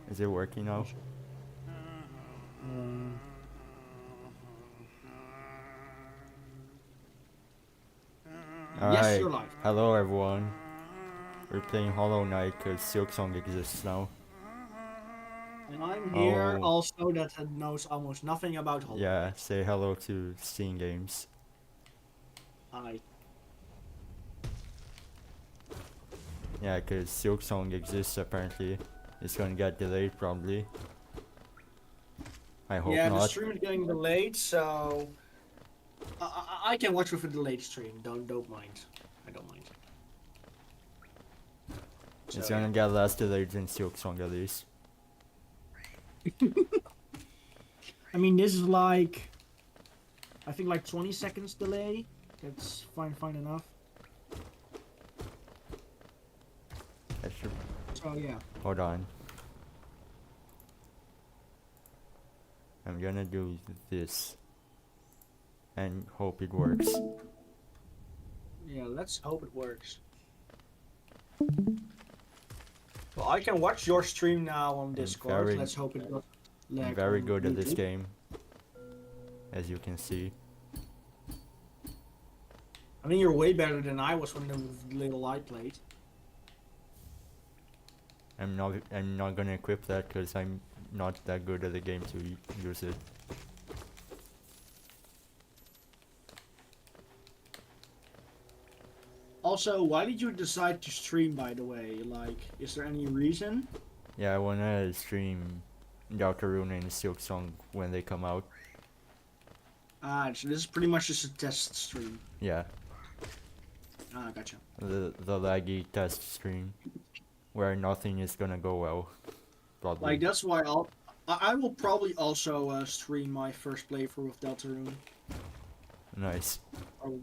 Is it working now? Yes, Alright, you're live. hello everyone. We're playing Hollow Knight because Silksong exists now. And I'm here Oh, also that knows almost nothing about Hollow yeah, Knight. say hello to Steengames. Hi. Yeah, because Silksong exists apparently. It's gonna get delayed probably. I hope Yeah, the not. stream is getting delayed, so I can watch with a delayed stream. Don't mind. I don't mind. It's So gonna get less delayed than Silksong at least. I mean, this is like I think like 20 seconds delay. That's fine enough. That should... So yeah. Hold on. I'm gonna do this. And hope it works. Yeah, let's hope it works. Well, I can watch your stream now on Discord. Let's hope it does lag I'm very on good at this YouTube. game, as you can see. I mean, you're way better than I was when the little I played. I'm not gonna equip that because I'm not that good at the game to use it. Also, why did you decide to stream, by the way? Like, is there any reason? Yeah, I wanna stream Deltarune and Silksong when they come out. Ah, so this is pretty much just a test stream. Yeah, Ah, gotcha. the laggy test stream where nothing is gonna go well. Probably. Like, that's why I will probably also stream my first playthrough with Deltarune. Nice. Probably.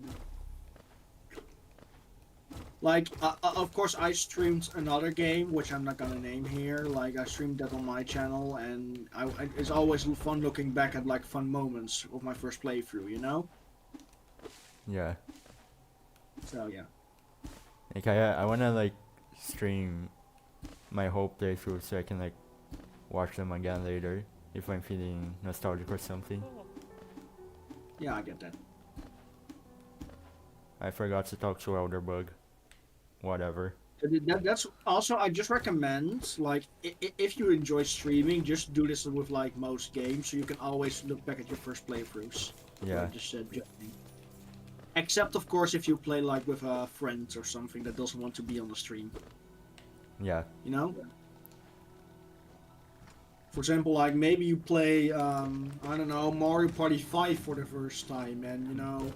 Like, of course, I streamed another game, which I'm not gonna name here. Like, I streamed that on my channel, and it's always fun looking back at, like, fun moments of my first playthrough, you know? Yeah. So, yeah. Like I wanna like stream my whole playthrough so I can like watch them again later if I'm feeling nostalgic or something. Yeah, I get that. I forgot to talk to Elderbug. Whatever. That's also, I just recommend, like, if you enjoy streaming, just do this with, like, most games, so you can always look back at your first playthroughs. Yeah. Like I just said, except, of course, if you play, like, with a friend or something that doesn't want to be on the stream. Yeah. You know? For example, like, maybe you play, I don't know, Mario Party 5 for the first time, and, you know,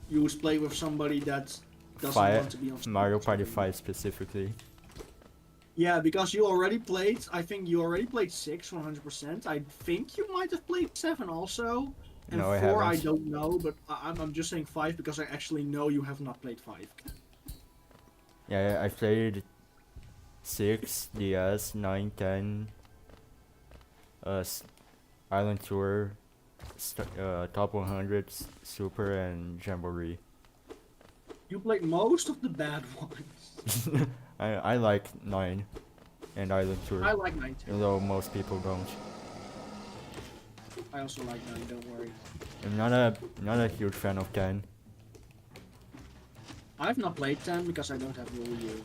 you play with somebody that doesn't want to be on stream. Mario Party 5 specifically. Yeah, because you already played, I think you already played 6 100%. I think you might have played 7 also. And No, I 4 I haven't. don't know, but I'm just saying 5 because I actually know you have not played 5. Yeah, I played 6, DS, 9, 10, Island Tour, Top 100, Super, and Jamboree. You played most of the bad ones. I like 9 and Island Tour. I like 9 too. Although most people don't. I also like 9, don't worry. I'm not a huge fan of 10. I've not played 10 because I don't have the Wii U.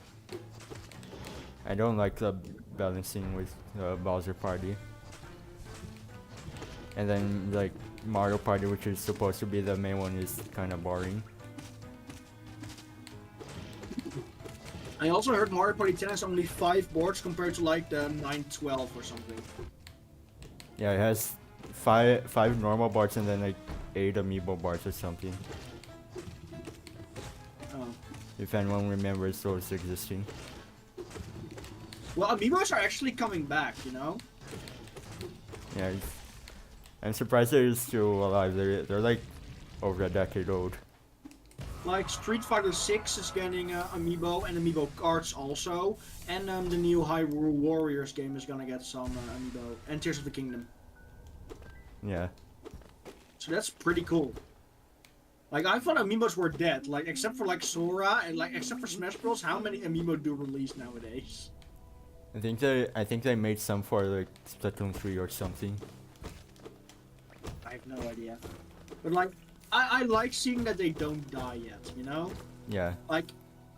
I don't like the balancing with Bowser Party. And then like Mario Party, which is supposed to be the main one, is kind of boring. I also heard Mario Party 10 has only 5 boards compared to like the 912 or something. Yeah, it has five normal bars and then like 8 amiibo bars or something. Oh. If anyone remembers those existing. Well, amiibos are actually coming back, you know? Yeah, I'm surprised they're still alive. They're like over a decade old. Like Street Fighter 6 is getting amiibo and amiibo cards also, and the new Hyrule Warriors game is gonna get some amiibo, and Tears of the Kingdom. Yeah. So that's pretty cool. Like, I thought amiibos were dead, like except for like Sora and like except for Smash Bros. How many amiibo do release nowadays? I think they made some for like Splatoon 3 or something. I have no idea. But like, I like seeing that they don't die yet, you know? Yeah. Like,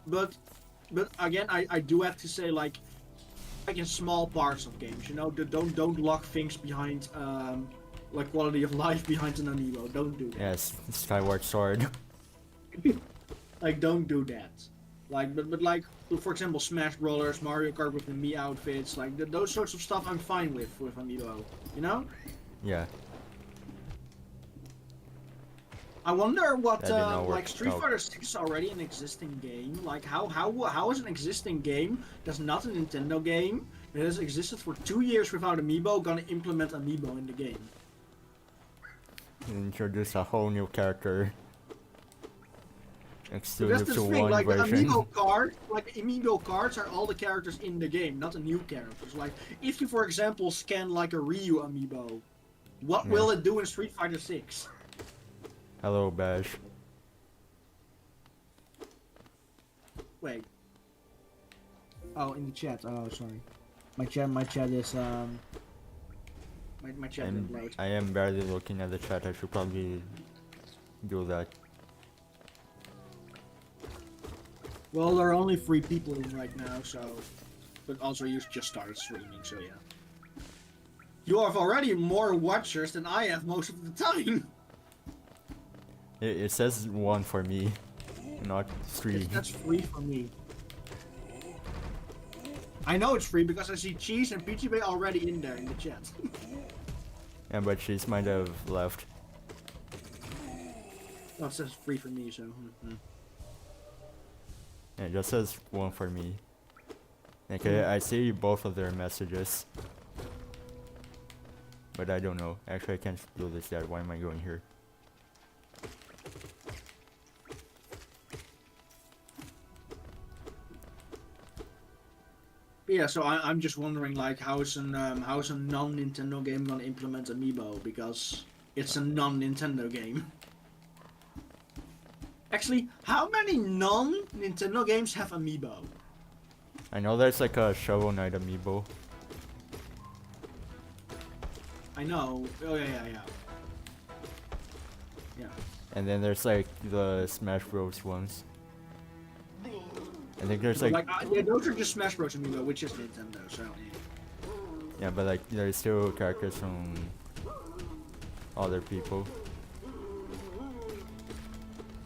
but again, I do have to say like in small parts of games, you know, don't lock things behind like quality of life behind an amiibo. Don't do that. Yes, Skyward Sword. Like, don't do that. Like, but like, for example, Smash Bros, Mario Kart with the Mii outfits, like those sorts of stuff, I'm fine with amiibo. You know? Yeah. I wonder what That did not work like Street out. Fighter 6 is already an existing game. Like, how is an existing game that's not a Nintendo game that has existed for 2 years without amiibo gonna implement amiibo in the game? Introduce a whole new character. So Exclusive that's the to thing, one like the version. amiibo cards are all the characters in the game, not the new characters. Like, if you, for example, scan like a Ryu amiibo, what will it do in Street Fighter 6? Hello, Bash. Wait. Oh, in the chat. Oh, sorry. My chat is my chat didn't load. I am barely looking at the chat. I should probably do that. Well, there are only 3 people in right now, so. But also, you just started streaming, so yeah. You have already more watchers than I have most of the time. It says 1 for me, not 3. That's free for me. I know it's free because I see Cheese and PGB already in there in the chat. Yeah, but she's might have left. Oh, it says free for me, so. Yeah, it just says 1 for me. Okay, I see both of their messages. But I don't know. Actually, I can't do this yet. Why am I going here? Yeah, so I'm just wondering, like, how is a non-Nintendo game gonna implement Amiibo, because it's a non-Nintendo game. Actually, how many non-Nintendo games have Amiibo? I know there's like a Shovel Knight amiibo. I know. Oh yeah. Yeah. And then there's like the Smash Bros ones. I think there's like Yeah, those are just Smash Bros. Amiibo, which is Nintendo, so. yeah, but like there's still characters from other people.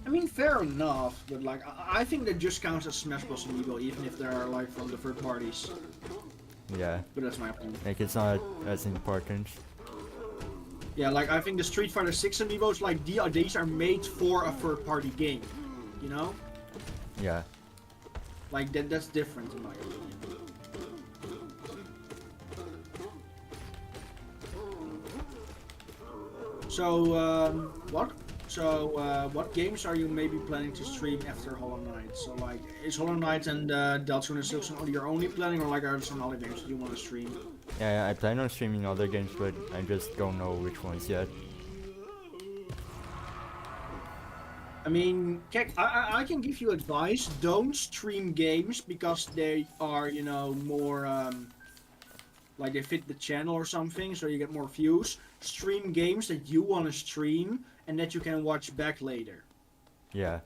I mean, fair enough, but like, I think that just counts as Smash Bros. Amiibo, even if they are like from the third parties. Yeah. But that's my opinion. Like it's not as important. Yeah, like I think the Street Fighter 6 amiibos, like these are made for a third-party game, you know? Yeah. Like that's different in my opinion. So what games are you maybe planning to stream after Hollow Knight? So like, is Hollow Knight and Deltarune and Silksong your only planning, or like are there some other games that you want to stream? Yeah, I plan on streaming other games, but I just don't know which ones yet. I mean, I can give you advice. Don't stream games because they are, you know, more like they fit the channel or something, so you get more views. Stream games that you want to stream and that you can watch back later. Yeah.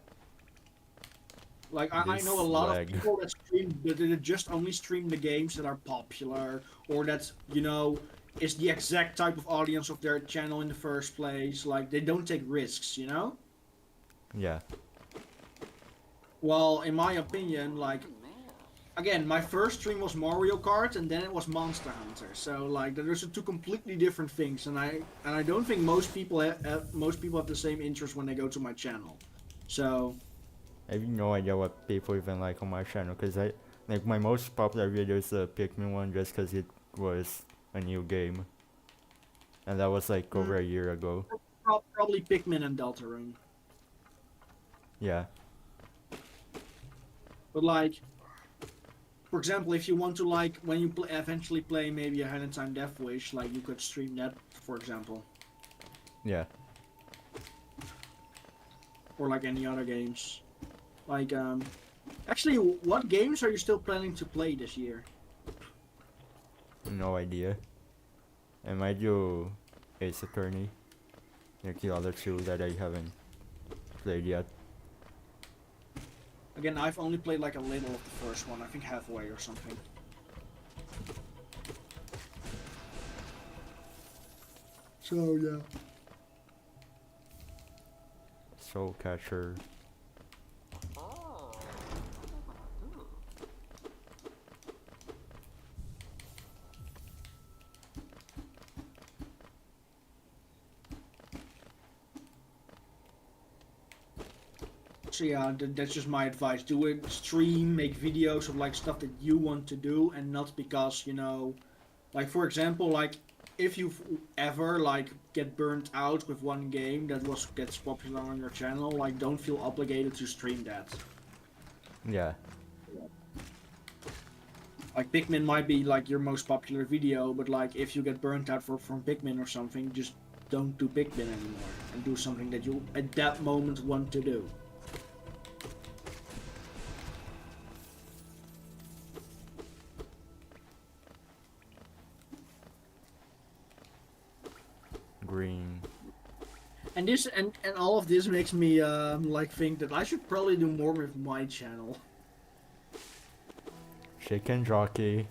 Like I know a lot of people that stream that just only stream the games that are popular, or that, you know, is the exact type of audience of their channel in the first place. Like they don't take risks, you know? Yeah. Well, in my opinion, like, again, my first stream was Mario Kart, and then it was Monster Hunter. So like, those are 2 completely different things, and I don't think most people have the same interest when they go to my channel. So. I have no idea what people even like on my channel, because I like my most popular video is the Pikmin one, just because it was a new game, and that was like over a year ago. Probably Pikmin and Deltarune. Yeah. But like, for example, if you want to, like, when you eventually play maybe a Hand in Time Death Wish, like you could stream that, for example. Yeah. Or like any other games. Like, actually, what games are you still planning to play this year? No idea. I might do Ace Attorney. Like the other two that I haven't played yet. Again, I've only played like a little of the first one. I think halfway or something. So yeah. Soul Catcher. So yeah, that's just my advice. Do it, stream, make videos of like stuff that you want to do, and not because, you know, like for example, like if you ever like get burnt out with one game that gets popular on your channel, like don't feel obligated to stream that. Yeah. Like Pikmin might be like your most popular video, but like if you get burnt out from Pikmin or something, just don't do Pikmin anymore and do something that you at that moment want to do. Green. And this and all of this makes me like think that I should probably do more with my channel. Chicken Jockey.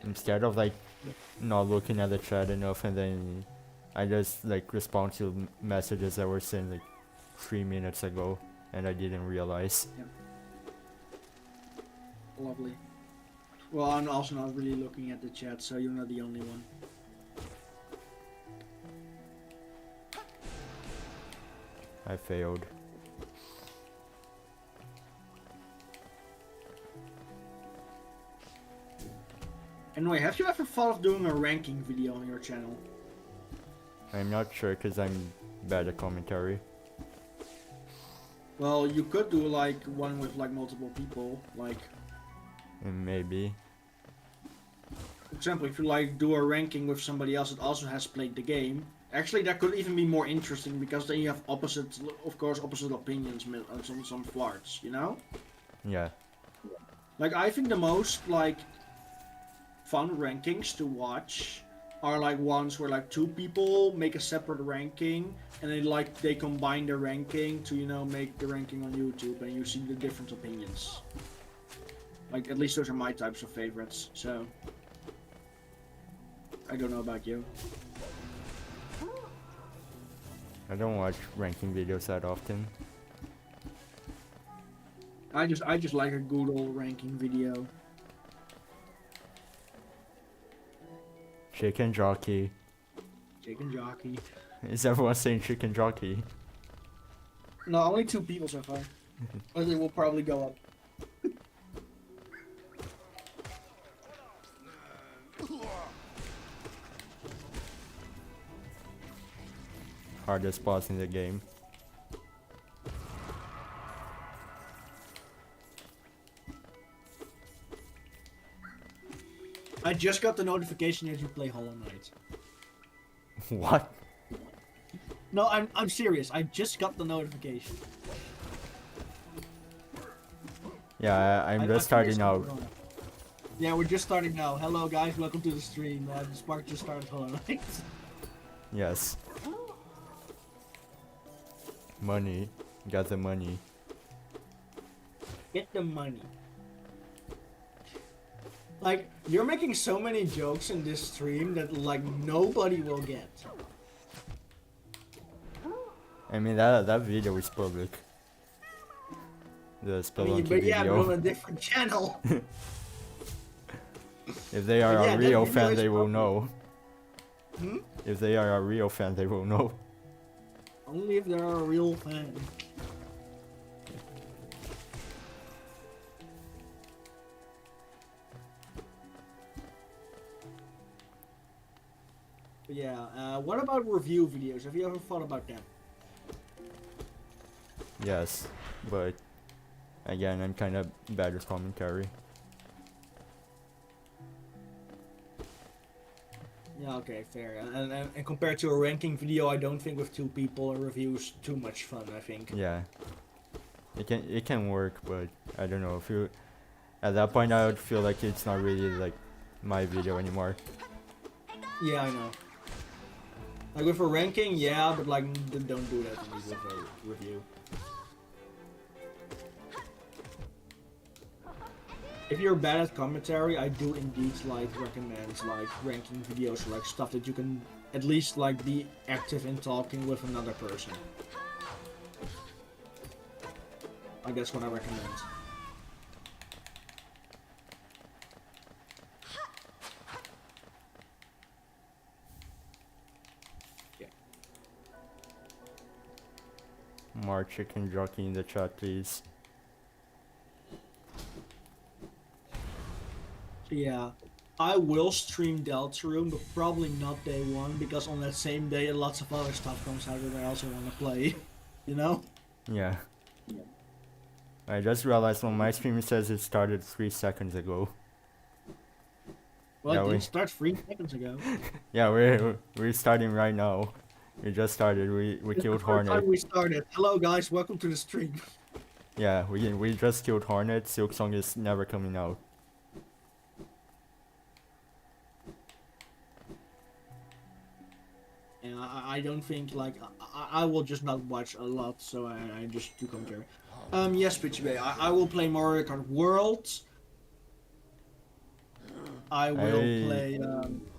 Instead of like not looking at the chat enough, and then I just like respond to messages that were sent like 3 minutes ago and I didn't realize. Yeah. Lovely. Well, I'm also not really looking at the chat, so you're not the only one. I failed. Anyway, have you ever thought of doing a ranking video on your channel? I'm not sure because I'm bad at commentary. Well, you could do like one with like multiple people, like Maybe. for example, if you like do a ranking with somebody else that also has played the game. Actually, that could even be more interesting because then you have opposite opinions on some parts, you know? Yeah. Like I think the most like fun rankings to watch are like ones where like two people make a separate ranking and they combine the ranking to, you know, make the ranking on YouTube and you see the different opinions. Like at least those are my types of favorites. So I don't know about you. I don't watch ranking videos that often. I just like a good old ranking video. Chicken Jockey. Chicken Jockey. Is everyone saying Chicken Jockey? No, only 2 people so far. But it will probably go up. Hardest boss in the game. I just got the notification that you play Hollow Knight. What? No, I'm serious. I just got the notification. Yeah, I'm just starting out. Yeah, we're just starting now. Hello guys, welcome to the stream. Spark just started Hollow Knight. Yes. Money. Got the money. Get the money. Like, you're making so many jokes in this stream that like nobody will get. I mean that video is public. The Spelunky but yeah, but video. on a different channel. If they are yeah, a that real video fan, is they will public. know. Hmm? If they are a real fan, they will know. Only if they're a real fan. But yeah, what about review videos? Have you ever thought about that? Yes, but again, I'm kind of bad with commentary. Yeah, okay, fair. And compared to a ranking video, I don't think with two people a review is too much fun, I think. Yeah. It can work, but I don't know if you at that point I would feel like it's not really like my video anymore. Yeah, I know. Like with a ranking, yeah, but like don't do that with a review. If you're bad at commentary, I do indeed like recommend like ranking videos, like stuff that you can at least like be active in talking with another person. Like that's what I recommend. Yeah. More chicken jockey in the chat, please. Yeah. I will stream Deltarune, but probably not day one, because on that same day lots of other stuff comes out that I also want to play. You know? Yeah. Yeah. I just realized when my stream says it started 3 seconds ago. Well, Yeah, it we- didn't start 3 seconds ago. Yeah, we're starting right now. We just started. We It's the killed first Hornet. time we started. Hello guys, welcome to the stream. Yeah, we just killed Hornet. Silksong is never coming out. And I don't think like I will just not watch a lot, so I just do commentary. Yes, Pitchy Bay. I will play Mario Kart World. I will play.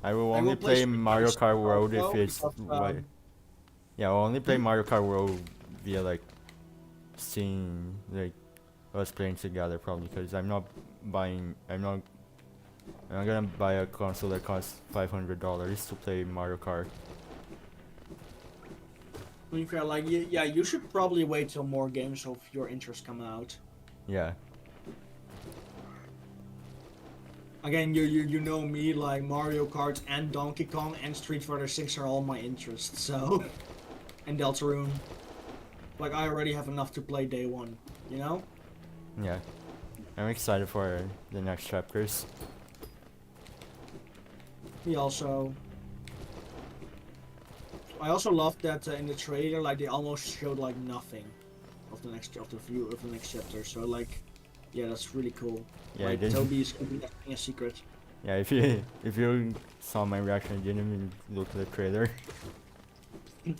I will I only will play play Super Mario Kart World if Mario it's because, like. Yeah, I'll only play Mario Kart World via like seeing like us playing together probably because I'm not gonna buy a console that costs $500 to play Mario Kart. To be fair, like yeah, you should probably wait till more games of your interest come out. Yeah. Again, you know me, like Mario Kart and Donkey Kong and Street Fighter 6 are all my interests, so and Deltarune. Like I already have enough to play day one, you know? Yeah. I'm excited for the next chapters. I also love that in the trailer, like they almost showed like nothing of the next chapter. So like, yeah, that's really cool. Yeah, like I did. Toby is keeping everything a secret. Yeah, if you saw my reaction, I didn't even look at the trailer.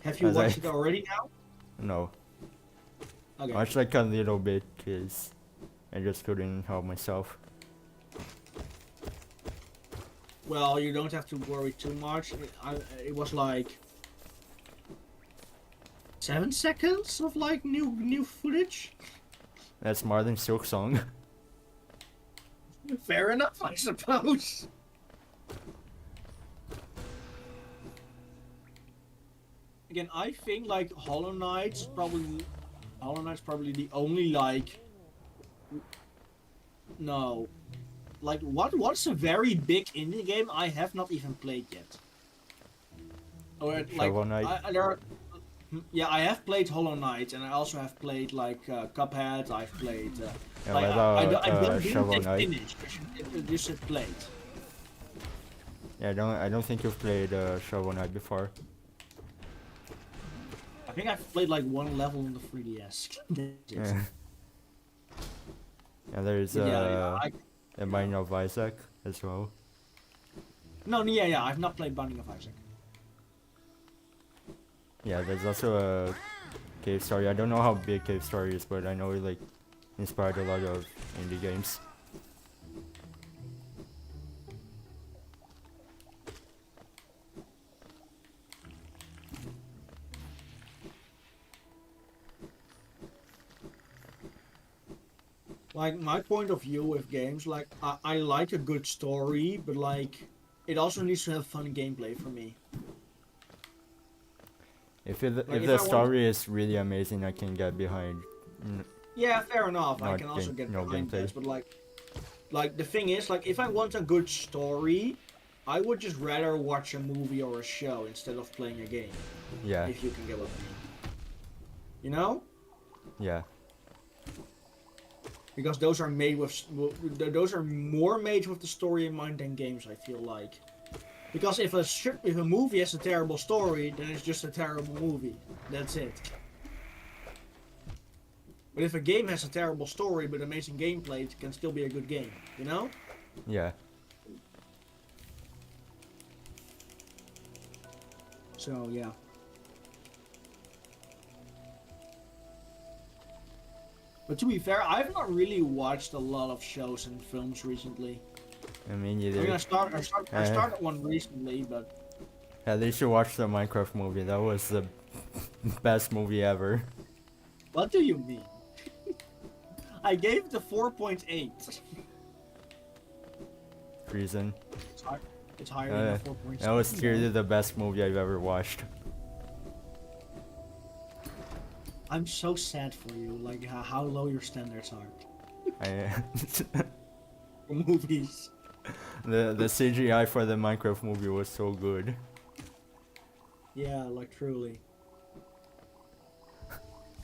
Have you As watched I- it already now? No. Okay. I watched like a little bit because I just couldn't help myself. Well, you don't have to worry too much. It was like 7 seconds of like new footage. That's more than Silksong. Fair enough, I suppose. Again, I think like Hollow Knight's probably the only like no, like what's a very big indie game I have not even played yet. Or like Shovel Knight. yeah, I have played Hollow Knight, and I also have played like Cuphead. I've played. Yeah, Like, what I about don't Shovel say Knight? finished. You said played. Yeah, I don't think you've played Shovel Knight before. I think I've played like one level on the 3DS. That's it. Yeah. Yeah, there's But yeah, The Binding of Isaac as well. yeah, I've not played Binding of Isaac. Yeah, there's also a Cave Story. I don't know how big Cave Story is, but I know it like inspired a lot of indie games. Like my point of view with games, like I like a good story, but like it also needs to have fun gameplay for me. If if I the want- story is really amazing, I can get behind. Yeah, fair enough. I Not can also game- get no behind gameplay. this, but like the thing is, like if I want a good story, I would just rather watch a movie or a show instead of playing a game. Yeah, If you can get what I mean. You know? yeah, Because those are more made with the story in mind than games. I feel like. Because if a movie has a terrible story, then it's just a terrible movie. That's it. But if a game has a terrible story but amazing gameplay, it can still be a good game. You know? Yeah. So yeah. But to be fair, I've not really watched a lot of shows and films recently. I mean, I either. mean, I started one recently, but At least you watched the Minecraft movie. That was the best movie ever. what do you mean? I gave it a 4.8. Reason. It's higher than a 4.6. That was clearly the best movie I've ever watched. I'm so sad for you, like how low your standards are I, for movies. the CGI for the Minecraft movie was so good. Yeah, like truly.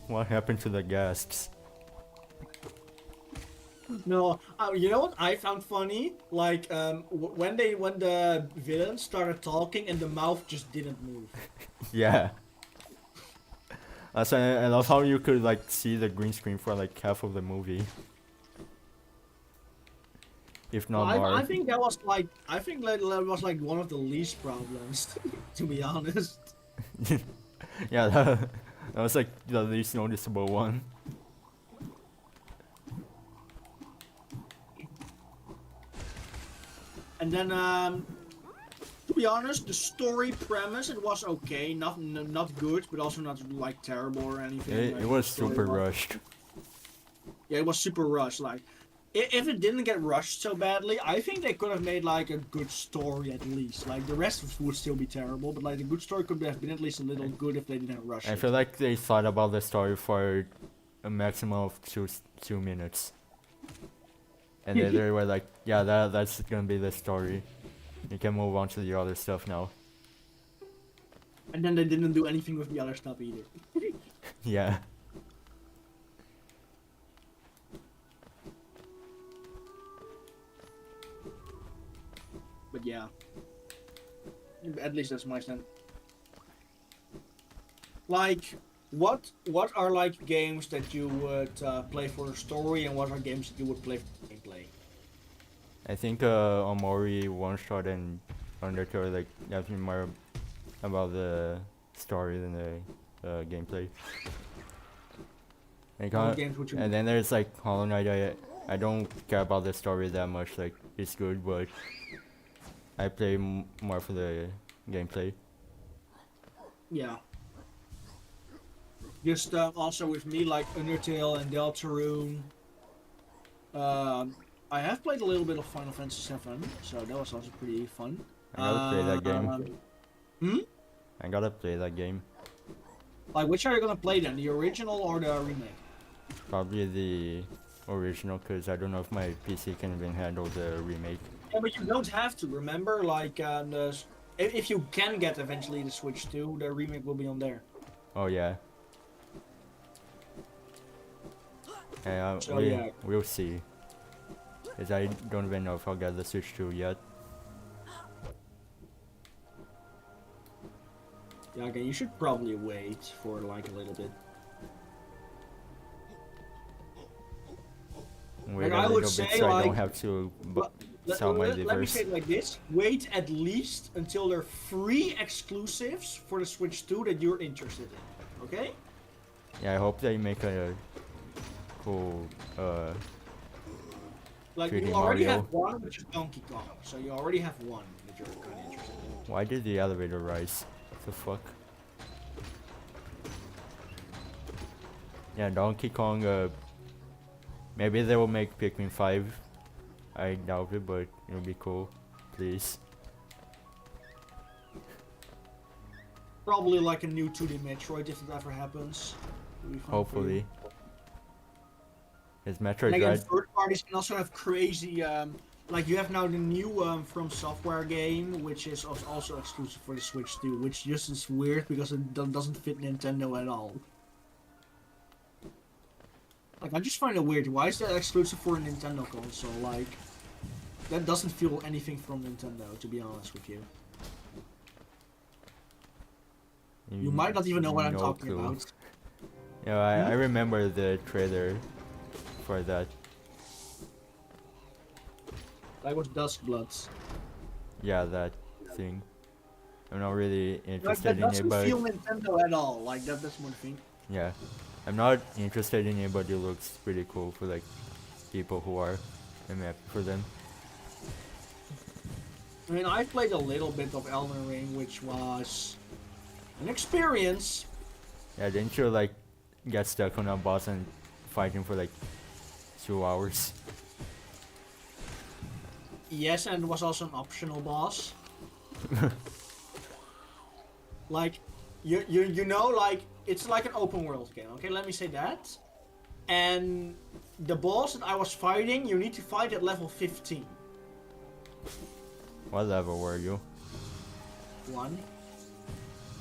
What happened to the guests? No, you know what I found funny? Like when the villains started talking and the mouth just didn't move. Yeah. I love how you could like see the green screen for like half of the movie. If not more. I think that was like that was like one of the least problems, to be honest. Yeah, that was like the least noticeable one. And then to be honest, the story premise, it was okay, not good, but also not like terrible or anything. It was super rushed. Yeah, it was super rushed. Like, if it didn't get rushed so badly, I think they could have made like a good story at least. Like the rest of it would still be terrible, but like the good story could have been at least a little good if they didn't rush I it. feel like they thought about the story for a maximum of 2 minutes. And then they were like, yeah, that's gonna be the story. You can move on to the other stuff now. And then they didn't do anything with the other stuff either. Yeah. But yeah, at least that's my stand. Like, what are like games that you would play for the story, and what are games that you would play for gameplay? I think Omori, One Shot, and Undertale are like definitely more about the story than the gameplay. Like, What games would you? and then there's like Hollow Knight. I don't care about the story that much. Like it's good, but I play more for the gameplay. Yeah. Just also with me, like Undertale and Deltarune. I have played a little bit of Final Fantasy VII, so that was also pretty fun. I gotta play that game. Hmm? I gotta play that game. Like, which are you gonna play then? The original or the remake? Probably the original, cause I don't know if my PC can even handle the remake. Yeah, but you don't have to. Remember, like, if you can get eventually the Switch 2, the remake will be on there. Oh yeah. Yeah, So, yeah. we'll see. Cause I don't even know if I'll get the Switch 2 yet. Yeah, okay, you should probably wait for like a little bit. Wait Like, a I little would bit say, so I like, don't have to sell my let me livers. say it like this: wait at least until there are free exclusives for the Switch 2 that you're interested in. Okay? Yeah, I hope they make a cool Like 3D you already Mario. have one, which is Donkey Kong, so you already have one that you're kind of interested in. Why did the elevator rise? What the fuck? Yeah, Donkey Kong, maybe they will make Pikmin 5. I doubt it, but it would be cool. Please. Probably like a new 2D Metroid if it ever happens. It'll be fun for you. Hopefully. Is Metroid And again, Dread... third parties can also have crazy, like you have now the new From Software game, which is also exclusive for the Switch 2, which just is weird because it doesn't fit Nintendo at all. Like, I just find it weird. Why is that exclusive for a Nintendo console? Like, that doesn't feel anything from Nintendo, to be honest with you. You might not even know what I'm No talking clue. about. Yeah, I remember the trailer for that. That was Duskbloods. Yeah, that thing. I'm not really Like, interested that in it, doesn't but feel Nintendo at all. Like, that's one thing. yeah, I'm not interested in it, but it looks pretty cool for like people who are. I'm happy for them. I mean, I played a little bit of Elden Ring, which was an experience. Yeah, didn't you like get stuck on a boss and fighting for like 2 hours? Yes, and it was also an optional boss. Like, you know, like, it's like an open world game, okay? Let me say that. And the boss that I was fighting, you need to fight at level 15. What level were you? 1.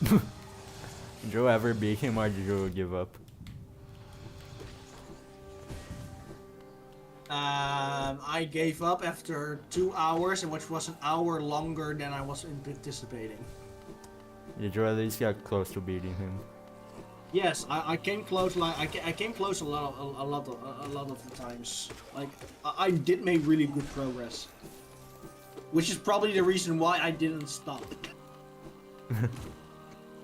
Did you ever beat him or did you give up? I gave up after 2 hours, and which was an hour longer than I was anticipating. Did you at least get close to beating him? Yes, I came close. Like I came close a lot of the times. Like I did make really good progress, which is probably the reason why I didn't stop.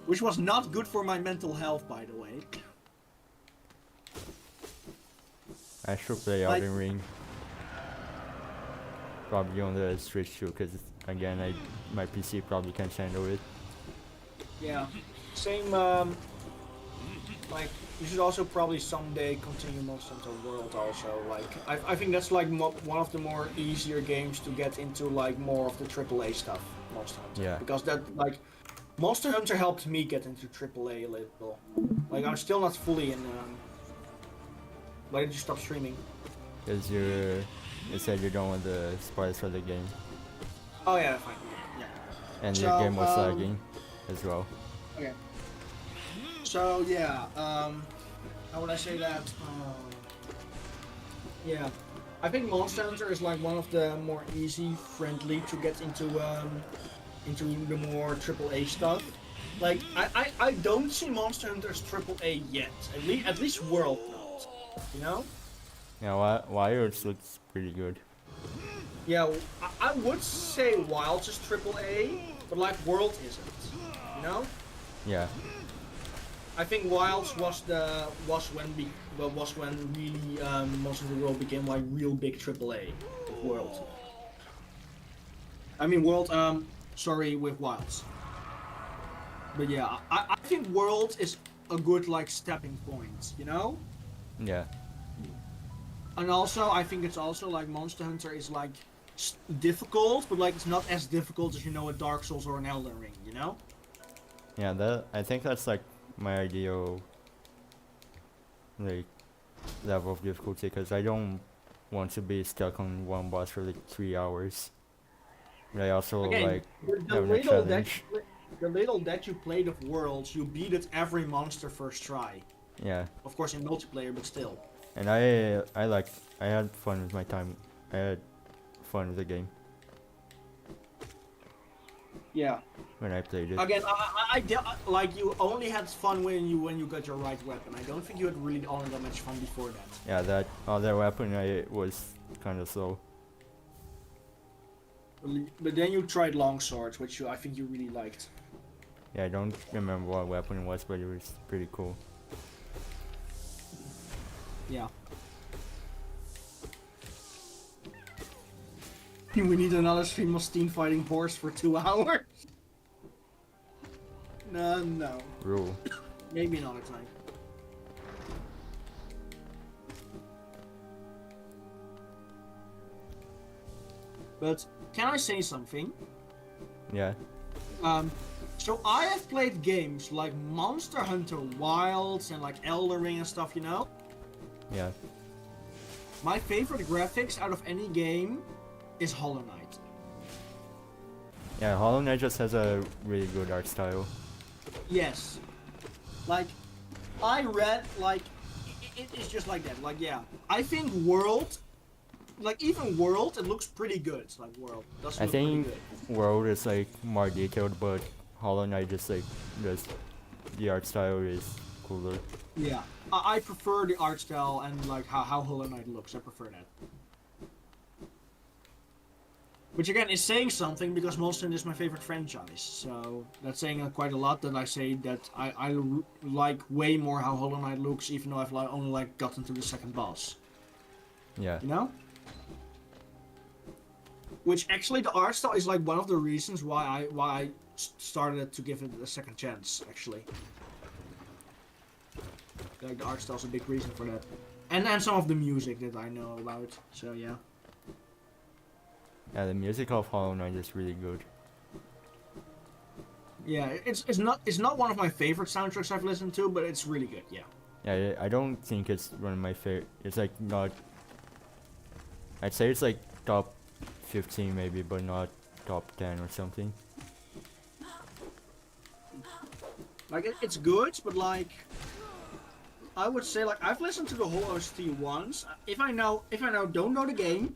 Which was not good for my mental health, by the way. I should play Like- Elden Ring. Probably on the Switch too, because again, my PC probably can't handle it. Yeah. Same. Like you should also probably someday continue Monster Hunter World. Also, like I think that's like one of the more easier games to get into, like more of the AAA stuff. Monster Hunter. Yeah. Because that like Monster Hunter helped me get into AAA a little. Like I'm still not fully in. Why did you stop streaming? Because you said you don't want the spoilers for the game. Oh yeah, fine. Yeah. And So, your game was lagging as well. Okay. So yeah, how would I say that? Yeah, I think Monster Hunter is like one of the more easy, friendly to get into the more AAA stuff. Like I don't see Monster Hunter as AAA yet. At least World not. You know? Yeah, Wilds looks pretty good. Yeah, I would say Wilds is AAA, but like World isn't. You know? Yeah. I think Wilds was when really most of the world became like real big AAA with World. I mean World, sorry, with Wilds. But yeah, I think World is a good like stepping point, you know? Yeah. And also I think it's also like Monster Hunter is like difficult, but like it's not as difficult as, you know, a Dark Souls or an Elden Ring, you know? Yeah, I think that's like my ideal like level of difficulty, because I don't want to be stuck on one boss for like 3 hours. But I also Again, like the having a little that challenge. the little that you played of Worlds, you beat it every monster first try. Yeah. Of course in multiplayer, but still. And I had fun with my time. I had fun with the game Yeah. when I played it. Again, like you only had fun when you got your right weapon. I don't think you had really all that much fun before that. Yeah, that other weapon was kind of slow. But then you tried longswords, which I think you really liked. Yeah, I don't remember what weapon it was, but it was pretty cool. Yeah. We need another stream of Steen fighting horse for 2 hours. No. Rule. Maybe another time. But can I say something? Yeah. So I have played games like Monster Hunter Wilds and like Elden Ring and stuff, you know? Yeah. My favorite graphics out of any game is Hollow Knight. Yeah, Hollow Knight just has a really good art style. Yes. Like, I read, like, it's just like that. Like, yeah. I think World, like, even World, it looks pretty good. Like, World does I look pretty think good. World is like more detailed, but Hollow Knight just like just the art style is cooler. Yeah, I prefer the art style and like how Hollow Knight looks. I prefer that. Which again is saying something because Monster Hunter is my favorite franchise. So that's saying quite a lot that I say that I like way more how Hollow Knight looks, even though I've only like gotten to the second boss. Yeah. You know? Which actually the art style is like one of the reasons why I started to give it a second chance. Actually, like the art style is a big reason for that, and some of the music that I know about. So yeah. Yeah, the music of Hollow Knight is really good. Yeah, it's not one of my favorite soundtracks I've listened to, but it's really good. Yeah. Yeah, I don't think it's one of my favorite. It's like not. I'd say it's like top 15 maybe, but not top 10 or something. Like it's good, but like I would say like I've listened to the whole OST once. If I now don't know the game,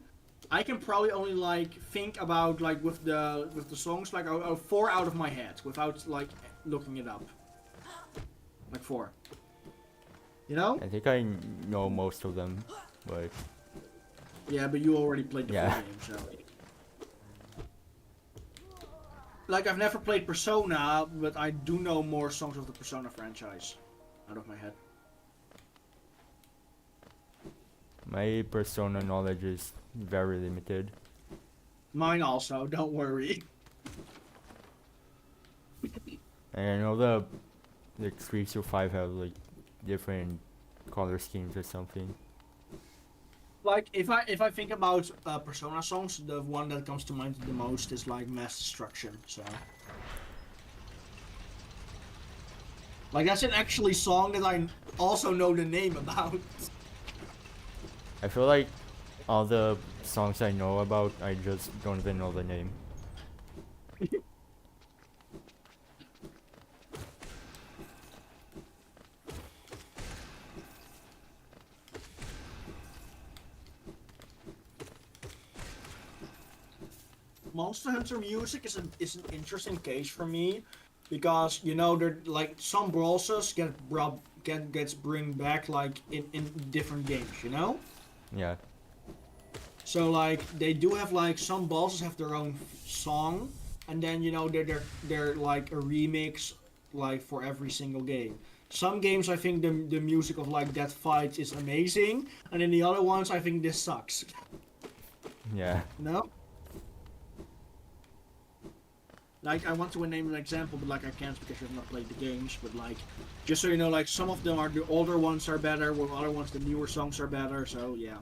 I can probably only like think about like with the songs like 4 out of my head without like looking it up. Like 4. You know? I think I know most of them, but Yeah, but you already played the Yeah. full game, so. Like I've never played Persona, but I do know more songs of the Persona franchise out of my head. my Persona knowledge is very limited. Mine also, don't worry. And I know the 3 to 5 have like different color schemes or something. Like if I think about Persona songs, the one that comes to mind the most is like Mass Destruction. So, like that's an actually song that I also know the name about. I feel like all the songs I know about, I just don't even know the name. Monster Hunter music is an interesting case for me, because you know there like some bosses gets bring back like in different games, you know. Yeah. So like they do have like some bosses have their own song, and then you know they're like a remix like for every single game. Some games I think the music of like that fight is amazing, and then the other ones I think this sucks. Yeah. No. Like I want to name an example, but like I can't because I've not played the games. But like, just so you know, like some of them are the older ones are better, while other ones the newer songs are better. So yeah.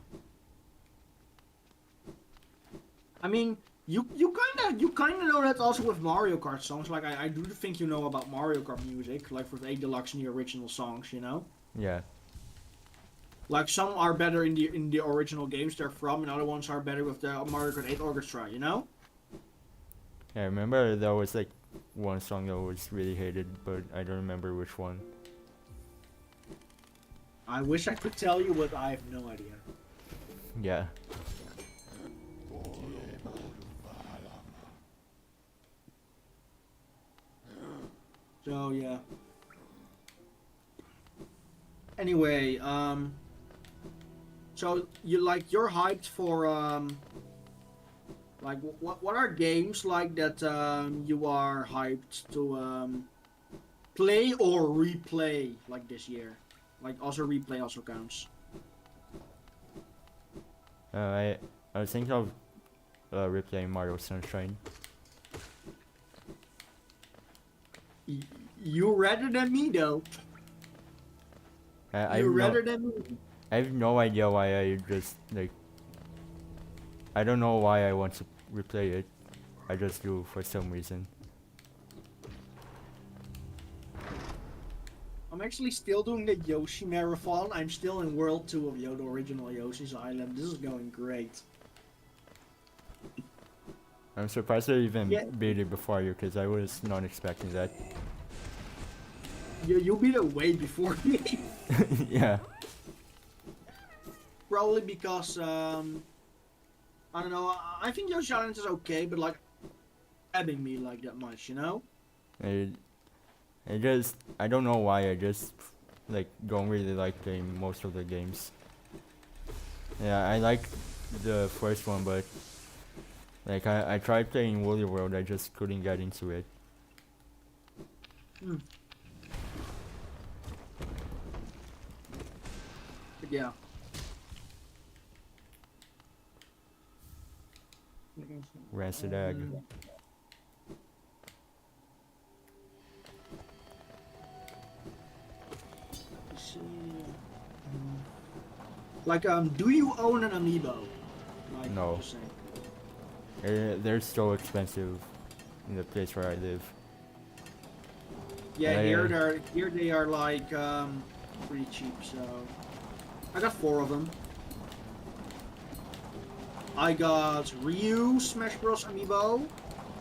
I mean, you kind of know that also with Mario Kart songs. Like I do think you know about Mario Kart music, like for the 8 Deluxe and the original songs. You know. Yeah. Like some are better in the original games they're from, and other ones are better with the Mario Kart 8 Orchestra. You know. Yeah, I remember there was like one song that was really hated, but I don't remember which one. I wish I could tell you, but I have no idea. Yeah. So yeah. Anyway, so you're hyped for like what are games like that you are hyped to play or replay like this year? Like also replay also counts. I was thinking of replaying Mario Sunshine. You rather than me though. I You have rather no, than me. I have no idea why I just like. I don't know why I want to replay it. I just do for some reason. I'm actually still doing the Yoshi marathon. I'm still in World 2 of the original Yoshi's Island. This is going great. I'm surprised I even Yeah. beat it before you, because I was not expecting that. You beat it way before me. Yeah. Probably because I don't know. I think Yoshi Island is okay, but like, grabbing me like that much, you know? I I don't know why, I just like don't really like playing most of the games. Yeah, I like the first one, but like I tried playing Woolly World, I just couldn't get into it. Hmm. But yeah. Rancid Egg. See. Like, do you own an amiibo? Like, No. just saying. They're so expensive in the place where I live. Yeah, I- here they are like pretty cheap. So I got 4 of them. I got Ryu Smash Bros. Amiibo.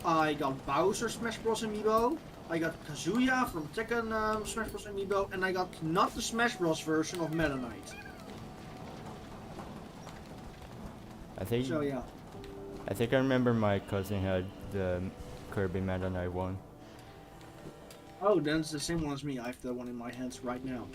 I got Bowser Smash Bros. Amiibo. I got Kazuya from Tekken Smash Bros. Amiibo, and I got not the Smash Bros. Version of Meta Knight. I think So yeah. I think I remember my cousin had the Kirby Meta Knight one. Oh, then it's the same one as me. I have the one in my hands right now.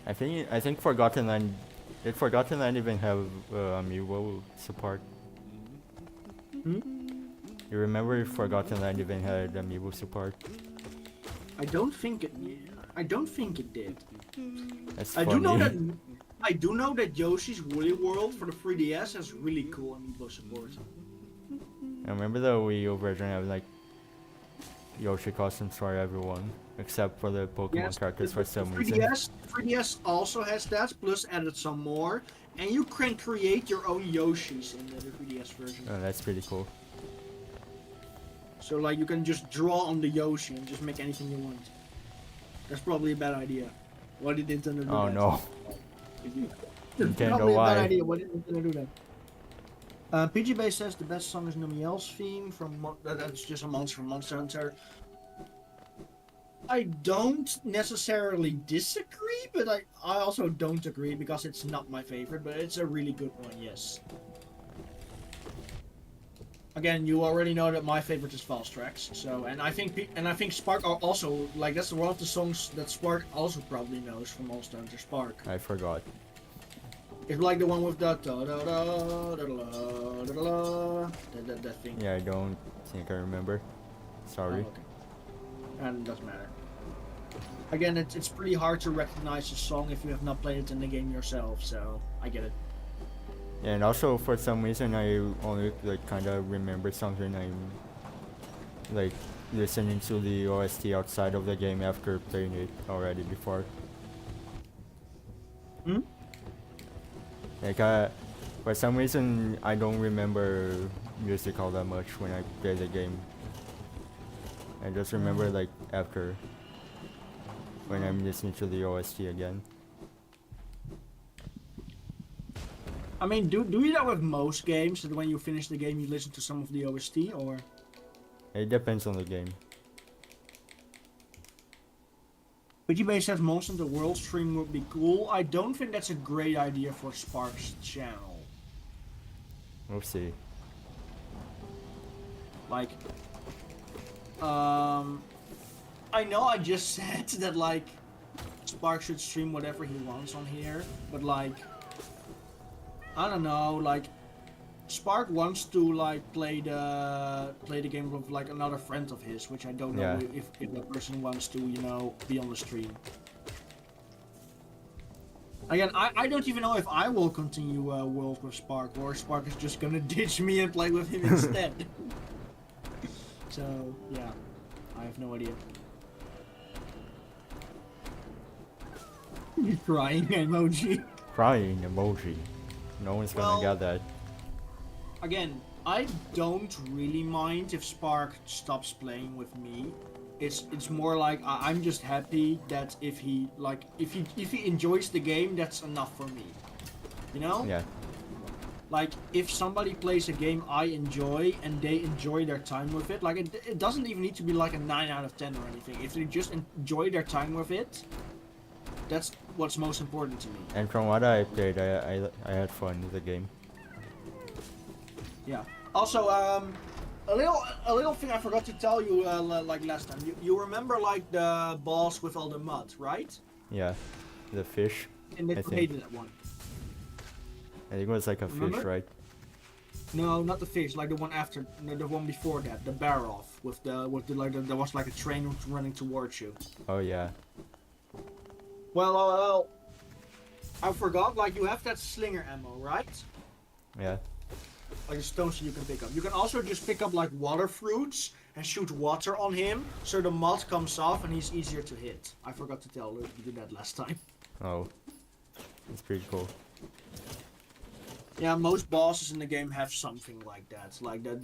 I think Forgotten Land did Forgotten Land even have amiibo support? Hmm? You remember if Forgotten Land even had amiibo support? I don't think it. I don't think it did. That's I funny. do know that. I do know that Yoshi's Woolly World for the 3DS has really cool amiibo support. I remember the Wii U version had like Yoshi costumes for everyone, except for the Pokemon characters for some reason. 3DS also has that, plus added some more, and you can create your own Yoshis in the 3DS version. Oh, that's pretty cool. So like you can just draw on the Yoshi and just make anything you want. That's probably a bad idea. Why did Nintendo do Oh that? no. Nintendo, Probably a why? bad idea. Why did Nintendo do that? PG Base says the best song is Nomiel's theme from that's just a monster from Monster Hunter. I don't necessarily disagree, but I also don't agree because it's not my favorite, but it's a really good one, yes. Again, you already know that my favorite is False Tracks, so and I think Spark are also like that's one of the songs that Spark also probably knows from Monster Hunter Spark. I forgot. It's like the one with the da da da da da da da that thing. Yeah, I don't think I remember. Sorry. Oh, okay. And it doesn't matter. Again, it's pretty hard to recognize a song if you have not played it in the game yourself, so I get it. Yeah, and also for some reason I only like kind of remember songs when I'm like listening to the OST outside of the game after playing it already before. Hmm? Like for some reason I don't remember music all that much when I play the game. I just remember like after when I'm listening to the OST again. I mean, do you that with most games that when you finish the game you listen to some of the OST or? It depends on the game. PGBase says Monster Hunter World stream would be cool. I don't think that's a great idea for Spark's channel. We'll see. Like, I know I just said that like Spark should stream whatever he wants on here, but like, I don't know, like Spark wants to like play the game with like another friend of his, which I don't know Yeah. if that person wants to, you know, be on the stream. Again, I don't even know if I will continue World with Spark, or Spark is just gonna ditch me and play with him instead. So, yeah, I have no idea. Crying emoji. Crying emoji. No one's gonna Well, get that. Again, I don't really mind if Spark stops playing with me. It's more like I'm just happy that if he enjoys the game, that's enough for me. You know? Yeah. Like if somebody plays a game I enjoy and they enjoy their time with it, like it doesn't even need to be like a 9 out of 10 or anything. If they just enjoy their time with it, that's what's most important to me. And from what I played, I had fun with the game. Yeah. Also, a little thing I forgot to tell you like last time. You remember like the boss with all the mud, right? Yeah, the fish. And they I think. created that one. I think it was like a Remember? fish, right? No, not the fish. Like the one after, no, the one before that, the bear off with the there was like a train running towards you. Oh yeah. Well, I forgot. Like you have that slinger ammo, right? Yeah. Like the stones you can pick up. You can also just pick up like water fruits and shoot water on him, so the mud comes off and he's easier to hit. I forgot to tell you to do that last time. Oh. That's pretty cool. Yeah, most bosses in the game have something like that. Like that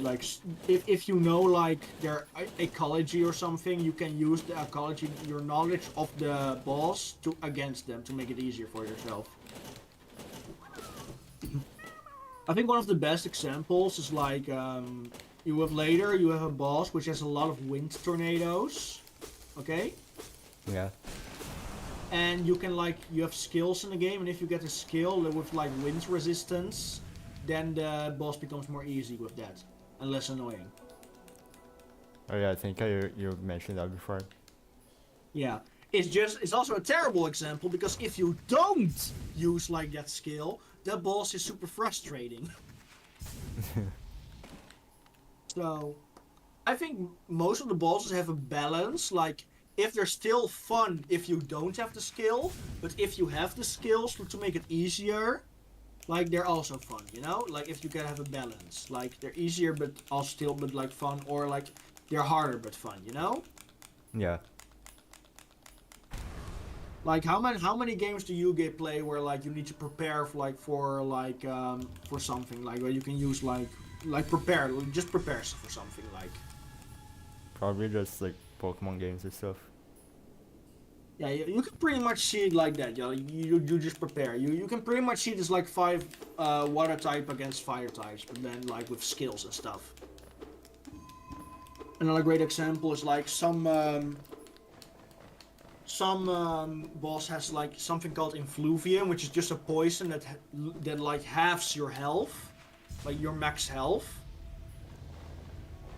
like if you know like their ecology or something, you can use the ecology, your knowledge of the boss to against them to make it easier for yourself. I think one of the best examples is like you have a boss which has a lot of wind tornadoes. Okay? Yeah. And you can you have skills in the game, and if you get a skill with like wind resistance, then the boss becomes more easy with that and less annoying. Oh yeah, I think you mentioned that before. Yeah, it's also a terrible example because if you don't use like that skill, the boss is super frustrating. So, I think most of the bosses have a balance, like. If they're still fun if you don't have the skill, but if you have the skills to make it easier, like they're also fun, you know? Like if you can have a balance. Like they're easier but also still but like fun, or like they're harder but fun, you know? Yeah. Like how many games do you play where like you need to prepare for for something, like where you can use just prepare for something like. Probably just like Pokemon games and stuff. Yeah, you can pretty much see it like that. You just prepare. You can pretty much see it as like 5 water type against fire types, but then like with skills and stuff. Another great example is like some boss has like something called Influvium, which is just a poison that like halves your health, like your max health.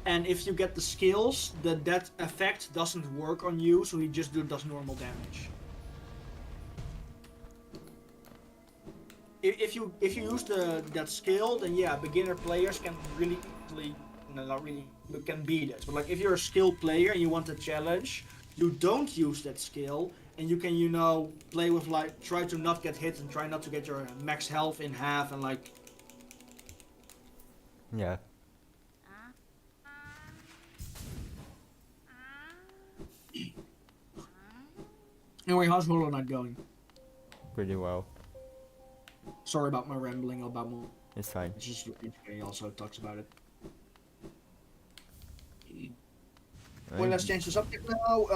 And if you get the skills, that effect doesn't work on you, so he just does normal damage. If you use that skill, then yeah, beginner players can not really, but can beat it. But like if you're a skilled player and you want a challenge, you don't use that skill, and you can play with like try to not get hit and try not to get your max health in half and like. Yeah. Anyway, how's Hollow Knight going? Pretty well. Sorry about my rambling about more. It's fine. It's just he also talks about it. Well, let's change the subject now.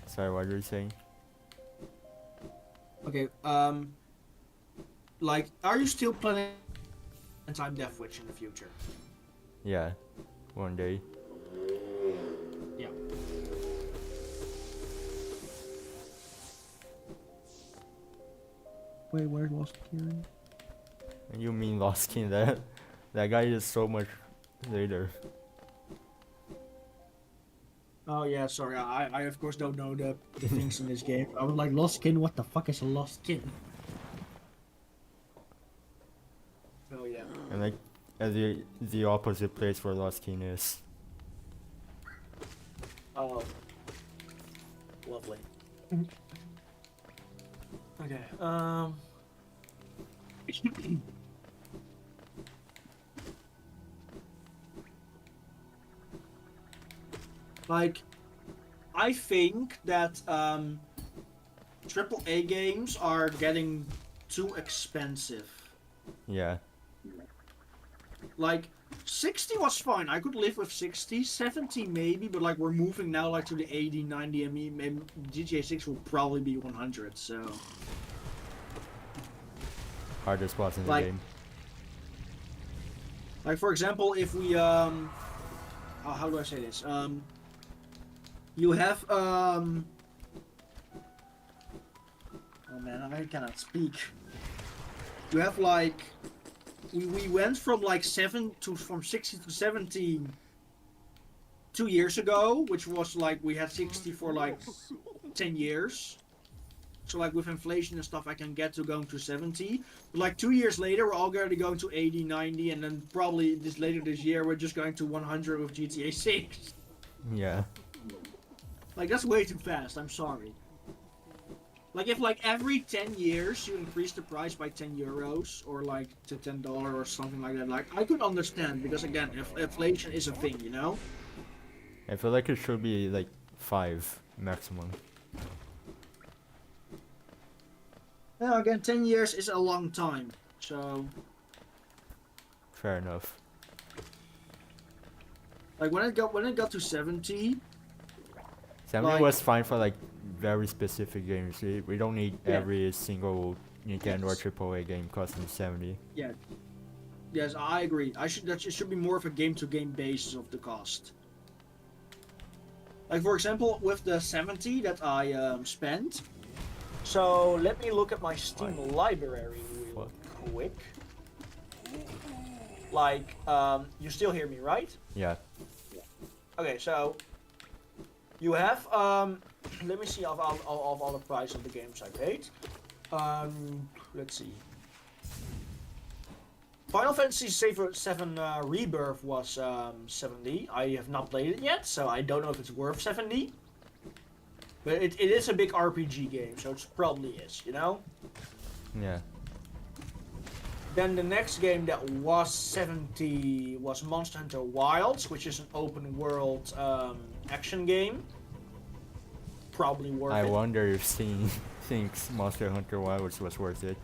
Sorry, what were you saying? Okay. Like, are you still planning Time Death Witch in the future? Yeah. One day. Yeah. Wait, where's Lost Kieran? You mean Lost King? That guy is so much later. Oh yeah, sorry. I of course don't know the things in this game. I was like, Lost Kin? What the fuck is a Lost Kin? Oh yeah. And like, the opposite place where Lost King is. Oh. Lovely. Okay. Like, I think that AAA games are getting too expensive. Yeah. Like, 60 was fine. I could live with 60, 70 maybe, but like we're moving now like to the 80, 90, and maybe GTA 6 will probably be 100, so. Hardest boss in the Like- game. Like for example, if we how do I say this? You have oh man, I cannot speak. You have like we went from like from 60 to 70 2 years ago, which was like we had 60 for like 10 years. So like with inflation and stuff, I can get to going to 70. But like 2 years later, we're already going to 80, 90, and then probably later this year, we're just going to 100 with GTA 6. Yeah. Like that's way too fast. I'm sorry. Like if like every 10 years you increase the price by 10 euros or like to $10 or something like that, like I could understand because again, if inflation is a thing, you know. I feel like it should be like 5 maximum. Yeah, again, 10 years is a long time, so Fair enough. like when it got to 70, 70 like- was fine for like very specific games. We don't need Yeah. every single Nintendo Yes. or AAA game costing 70. yeah, yes, I agree. It should be more of a game-to-game basis of the cost. Like for example, with the 70 that I spent. So let me look at my Steam library real quick. Like, you still hear me, right? Yeah. Okay, so you have let me see of all the price of the games I paid. Let's see. Final Fantasy VII Rebirth was 70. I have not played it yet, so I don't know if it's worth 70. But it is a big RPG game, so it probably is, you know? Yeah. Then the next game that was 70 was Monster Hunter Wilds, which is an open world action game. Probably worth I it. wonder if Steam thinks Monster Hunter Wilds was worth it.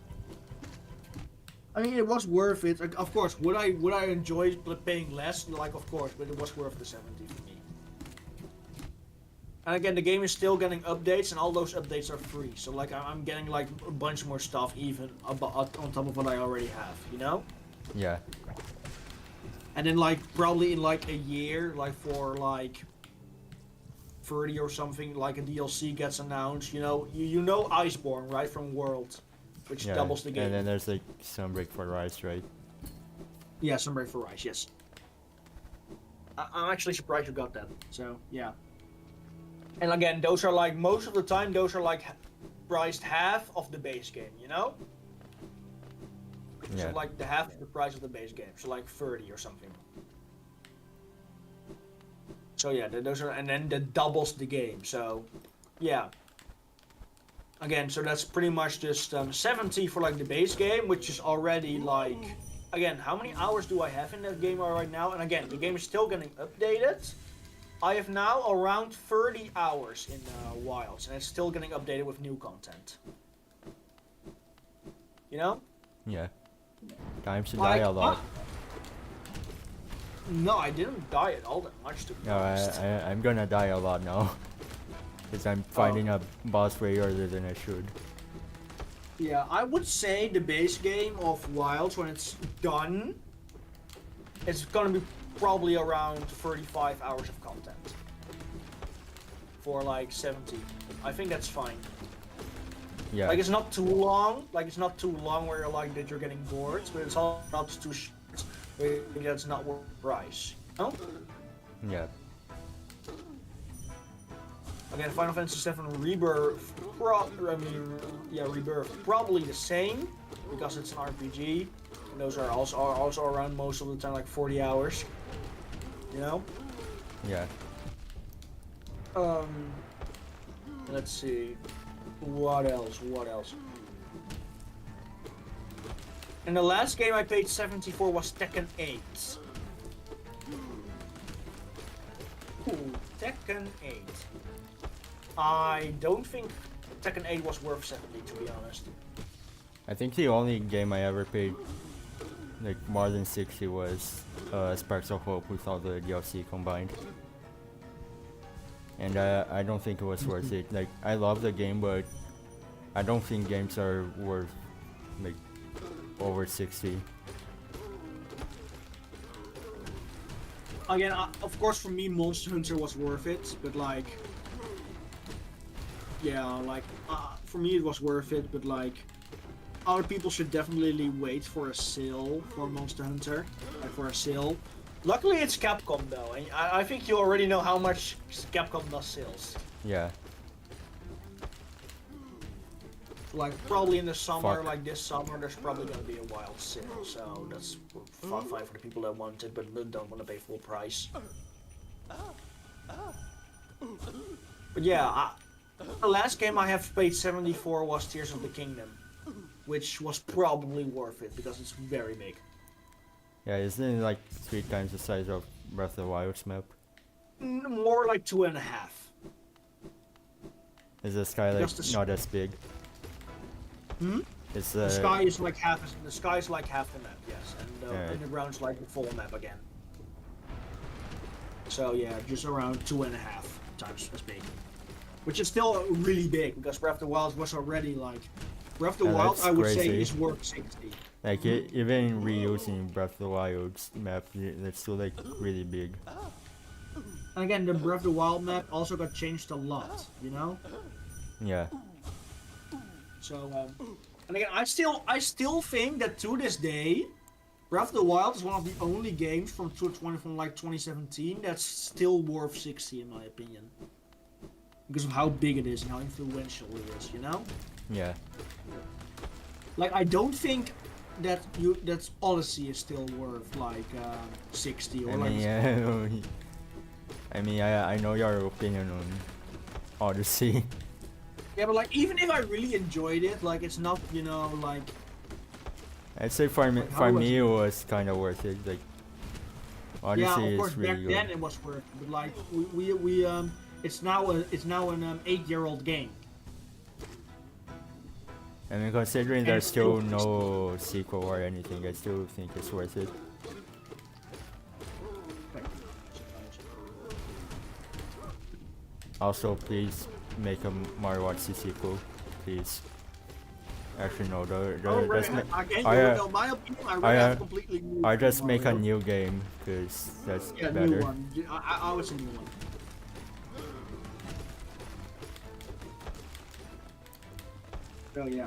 I mean, it was worth it. Like, of course, would I enjoy paying less? Like, of course, but it was worth the 70 for me. And again, the game is still getting updates, and all those updates are free. So like, I'm getting like a bunch more stuff even on top of what I already have, you know? Yeah. And then like probably in like a year, like for like 30 or something, like a DLC gets announced. You know, you know Iceborne, right, from World, which Yeah. doubles the game. And then there's like Sunbreak for Rise, right? Yeah, Sunbreak for Rise, yes. I'm actually surprised you got that. So yeah. And again, those are like most of the time those are like priced half of the base game, you know? Yeah. So like the half of the price of the base game, so like 30 or something. So yeah, those are, and then that doubles the game. So yeah. Again, so that's pretty much just 70 for like the base game, which is already like, again, how many hours do I have in that game right now? And again, the game is still getting updated. I have now around 30 hours in Wilds, and it's still getting updated with new content. You know? Yeah. Time to Like, die a lot. No, I didn't die at all that much, to be No, honest. I'm gonna die a lot now. Because I'm finding a boss way earlier than I should. Yeah, I would say the base game of Wilds, when it's done, it's gonna be probably around 35 hours of content. For like 70. I think that's fine. Yeah. Like, it's not too long. Like, it's not too long where you're like that you're getting bored, but it's all not too short where that's not worth the price. No? Yeah. Again, Final Fantasy VII Rebirth, Rebirth, probably the same, because it's an RPG. And those are also around most of the time, like 40 hours. You know? Yeah. Let's see. What else? And the last game I paid 70 for was Tekken 8. Ooh, Tekken 8. I don't think Tekken 8 was worth 70, to be honest. I think the only game I ever paid like more than 60 was Sparks of Hope with all the DLC combined. And I don't think it was worth it. Like, I love the game, but I don't think games are worth like over 60. Again, of course for me Monster Hunter was worth it, but like, yeah, like for me it was worth it, but like other people should definitely wait for a sale for Monster Hunter, like for a sale. Luckily, it's Capcom though, and I think you already know how much Capcom does sales. Yeah. Like probably in the summer, Fuck. like this summer, there's probably gonna be a wild sale. So that's fine for the people that want it, but don't want to pay full price. But yeah, the last game I have paid 74 was Tears of the Kingdom, which was probably worth it because it's very big. Yeah, isn't it like 3 times the size of Breath of the Wild's map? More like 2.5. Is the sky like Just the not as big? Hmm? It's The sky is like half. The sky is like half the map, yes, and Yeah. the ground's like the full map again. So yeah, just around 2.5 times as big, which is still really big because Breath of the Wild was already like Breath of the Yeah, Wild. that's I would say crazy. is worth 60. like even reusing Breath of the Wild's map, it's still like really big. And again, the Breath of the Wild map also got changed a lot, you know. Yeah. So, and again, I still think that to this day, Breath of the Wild is one of the only games from 2017 that's still worth 60 in my opinion, because of how big it is and how influential it is, you know. Yeah. Like I don't think that Odyssey is still worth like 60 or I like. mean, yeah. I mean, I know your opinion on Odyssey. Yeah, but like even if I really enjoyed it, like it's not, you know, like. I'd say for me, Like, how was it was kind of worth it. Like Odyssey Yeah, of course is really back good. then it was worth it, but like we it's now an 8-year-old game. I mean, considering And there's it's still still- no sequel or anything, I still think it's worth it. Also, please make a Mario Odyssey sequel, please. Actually, no, Oh, right. just Again, I, you know, my opinion, I really have completely new. I just make a Mario. new game, because that's Yeah, better. new one. I was a new one. Oh yeah.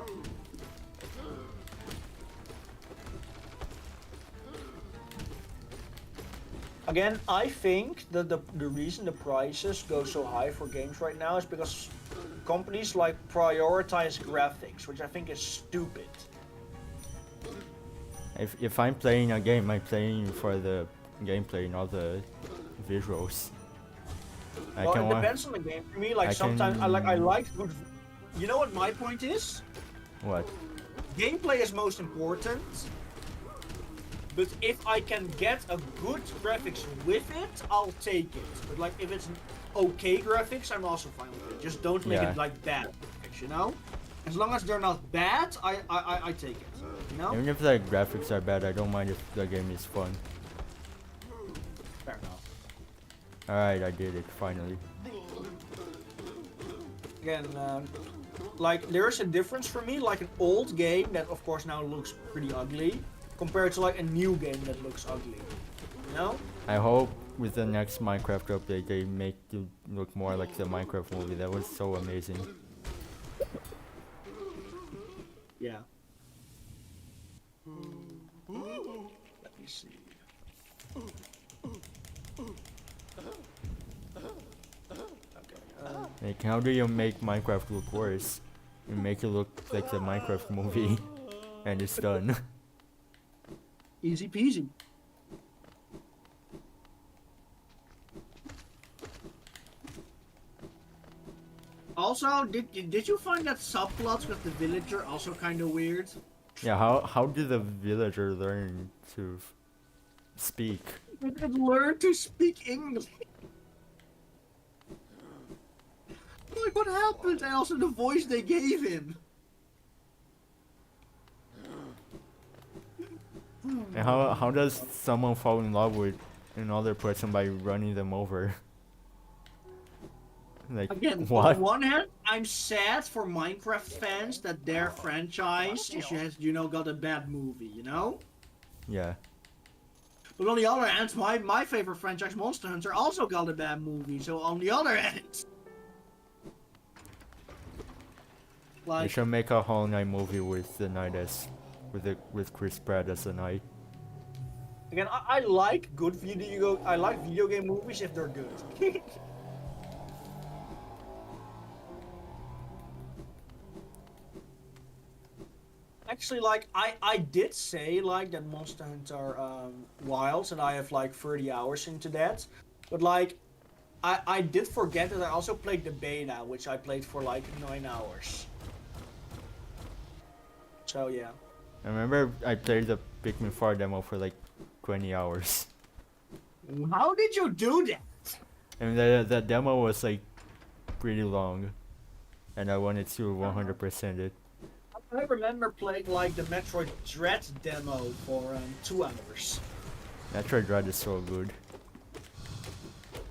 Again, I think that the reason the prices go so high for games right now is because companies like prioritize graphics, which I think is stupid. If I'm playing a game, I'm playing for the gameplay, not the visuals. I Well, can it wa- depends on the game. For me, like I sometimes I can- like good. You know what my point is? What? Gameplay is most important. But if I can get a good graphics with it, I'll take it. But like if it's an okay graphics, I'm also fine with it. Just don't make Yeah. it like bad graphics, you know? As long as they're not bad, I take it. You know. Even if the graphics are bad, I don't mind if the game is fun. Fair enough. Alright, I did it, finally. Again, like there's a difference for me, like an old game that of course now looks pretty ugly, compared to like a new game that looks ugly. You know? I hope with the next Minecraft update they make it look more like the Minecraft movie. That was so amazing. Yeah. Let me see. Okay. Like, how do you make Minecraft look worse? You make it look like the Minecraft movie, and it's done. Easy peasy. Also, did you find that subplots with the villager also kind of weird? Yeah, how did the villager learn to speak? He could learn to speak English. Like what happened? And also the voice they gave him. And how does someone fall in love with another person by running them over? Like, Again, on what? the one hand, I'm sad for Minecraft fans that their franchise has, you know, got a bad movie, you know? Yeah. But on the other hand, my favorite franchise, Monster Hunter, also got a bad movie. So on the other hand, They Like, should make a Hollow Knight movie with the Knight as, with Chris Pratt as the Knight. Again, I like good I like video game movies if they're good. Actually, like I did say like that Monster Hunter Wilds, and I have like 30 hours into that, but like I did forget that I also played the beta, which I played for like 9 hours. So yeah. I remember I played the Pikmin 4 demo for like 20 hours. How did you do that? I mean, the demo was like pretty long, and I wanted to 100% it. I remember playing like the Metroid Dread demo for 2 hours. Metroid Dread is so good.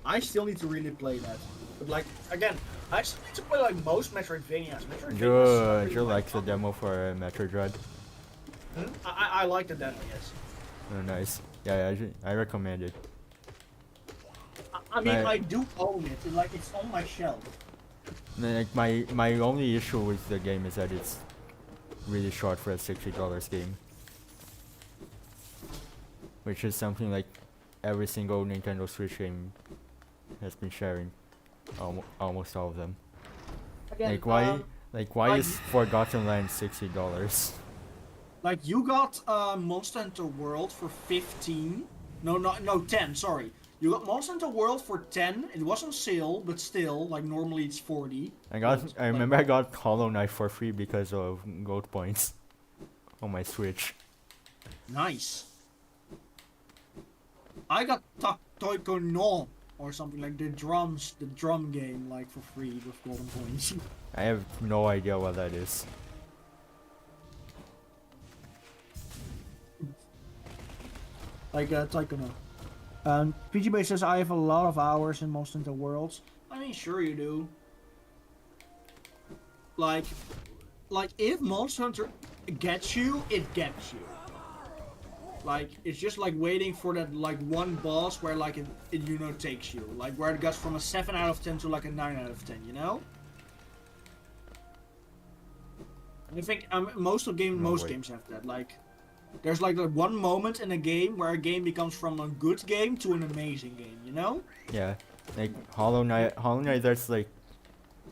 I still need to really play that. But like again, I still need to play like most Metroidvanias. You like the demo for Metroid Dread? I like the demo, yes. Oh, nice. Yeah, I recommend it. I mean, My- I do own it. Like it's on my shelf. Like my only issue with the game is that it's really short for a $60 game, which is something like every single Nintendo Switch game has been sharing. Almost all of them. Again, Like why I- is Forgotten Land $60? Like, you got Monster Hunter World for 15. No, 10, sorry. You got Monster Hunter World for 10. It was on sale, but still, like, normally it's 40. I remember I got Hollow Knight for free because of gold points on my Switch. Nice. I got Toiko no or something like the drum game, like, for free with golden points. I have no idea what that is. Like, Taiko no. PGB says, I have a lot of hours in Monster Hunter Worlds. I mean, sure you do. Like, if Monster Hunter gets you, it gets you. Like, it's just like waiting for that, like, one boss where, like, it you know, takes you. Like, where it goes from a 7 out of 10 to, like, a 9 out of 10, you know? And I think most games have that. Like, there's, like, one moment in a game where a game becomes from a good game to an amazing game, you know? Yeah, like Hollow Knight, that's like,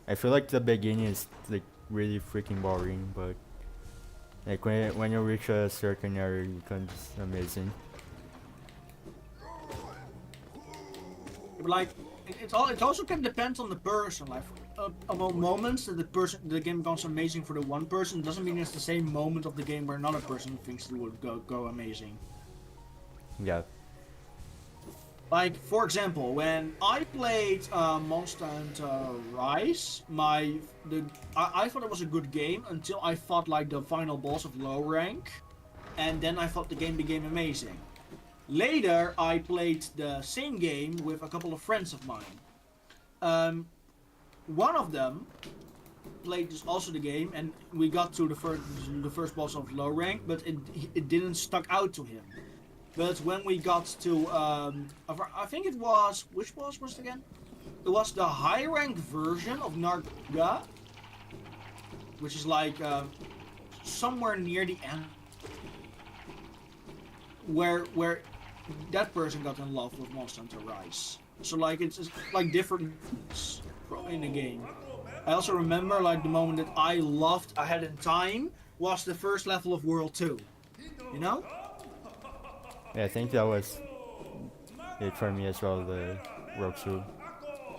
I feel like the beginning is like really freaking boring, but like when you reach a certain area, it becomes amazing. But, like, it also can depend on the person. Like, about moments that the game becomes amazing for the one person doesn't mean it's the same moment of the game where another person thinks it would go amazing. Yeah. Like, for example, when I played Monster Hunter Rise, I thought it was a good game until I fought like the final boss of low rank, and then I thought the game became amazing. Later, I played the same game with a couple of friends of mine. One of them played also the game, and we got to the first boss of low rank, but it didn't stuck out to him. But when we got to, I think it was, which boss was it again? It was the high rank version of Narga, which is like somewhere near the end, where that person got in love with Monster Hunter Rise. So like it's like different in the game. I also remember like the moment that I loved ahead in time was the first level of World 2. You know? Yeah, I think that was it for me as well, the Rogue Suit.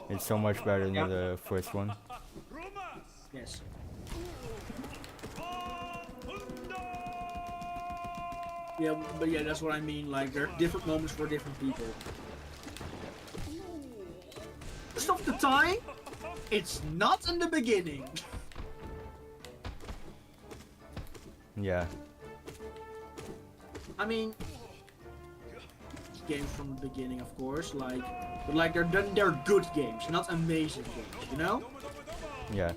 It's so much better than the first one. Yes. Yeah, but yeah, that's what I mean. Like, there are different moments for different people. Most of the time, it's not in the beginning. Yeah. I mean, games from the beginning, of course. Like, but like they're good games, not amazing games. You know? Yeah.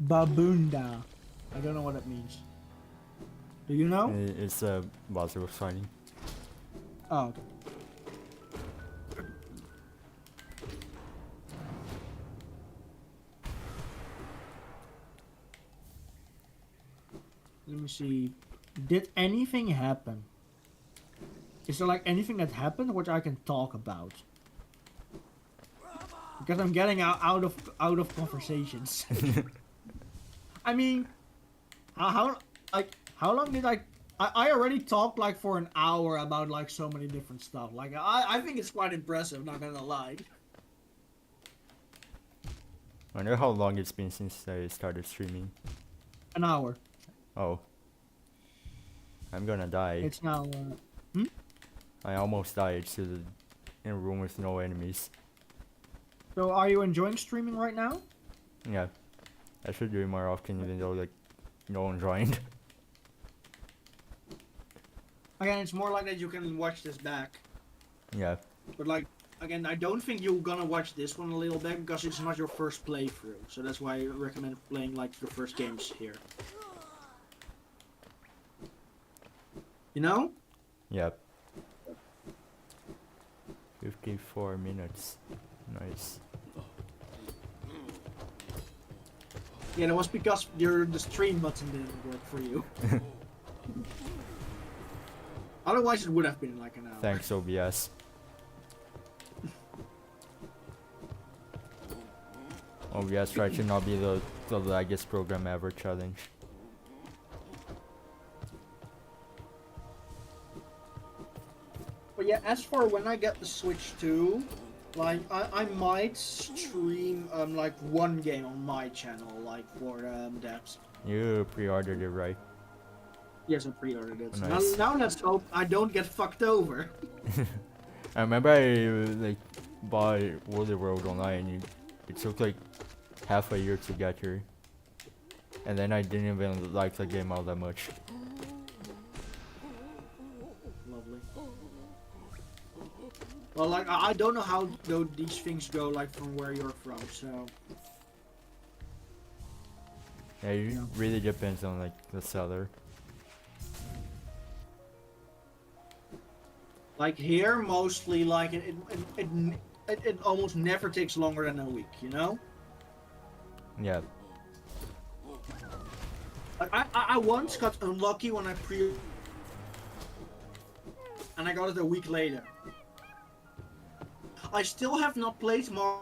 Babunda. I don't know what that means. Do you know? It's a boss of fighting. Oh, okay. Let me see. Did anything happen? Is there like anything that happened which I can talk about? Because I'm getting out of conversations. I mean, how long did I already talked like for an hour about like so many different stuff. Like I think it's quite impressive, not gonna lie. I wonder how long it's been since I started streaming. An hour. Oh. I'm gonna die. It's now I almost died in a room with no enemies. So are you enjoying streaming right now? Yeah. I should do it more often even though like no one joined. Again, it's more like that you can watch this back. Yeah. But like, again, I don't think you're gonna watch this one a little bit because it's not your first playthrough. So that's why I recommend playing like the first games here. You know? Yep. 54 minutes. Nice. Yeah, that was because the stream button didn't work for you. Otherwise, it would have been like an hour. Thanks, OBS. OBS tried to not be the laggiest program ever challenge. But yeah, as for when I get the Switch 2, like I might stream like one game on my channel, like for devs. You pre-ordered it, right? Yes, I pre-ordered it. Nice. Now let's hope I don't get fucked over. I remember I like bought Woolly World online. It took like half a year to get here, and then I didn't even like the game all that much. Lovely. Well, like I don't know how these things go, like from where you're from. So Yeah, it really depends on like the seller. like here, mostly like it almost never takes longer than a week. You know. Yeah. Like I once got unlucky when I and I got it a week later. I still have not played more.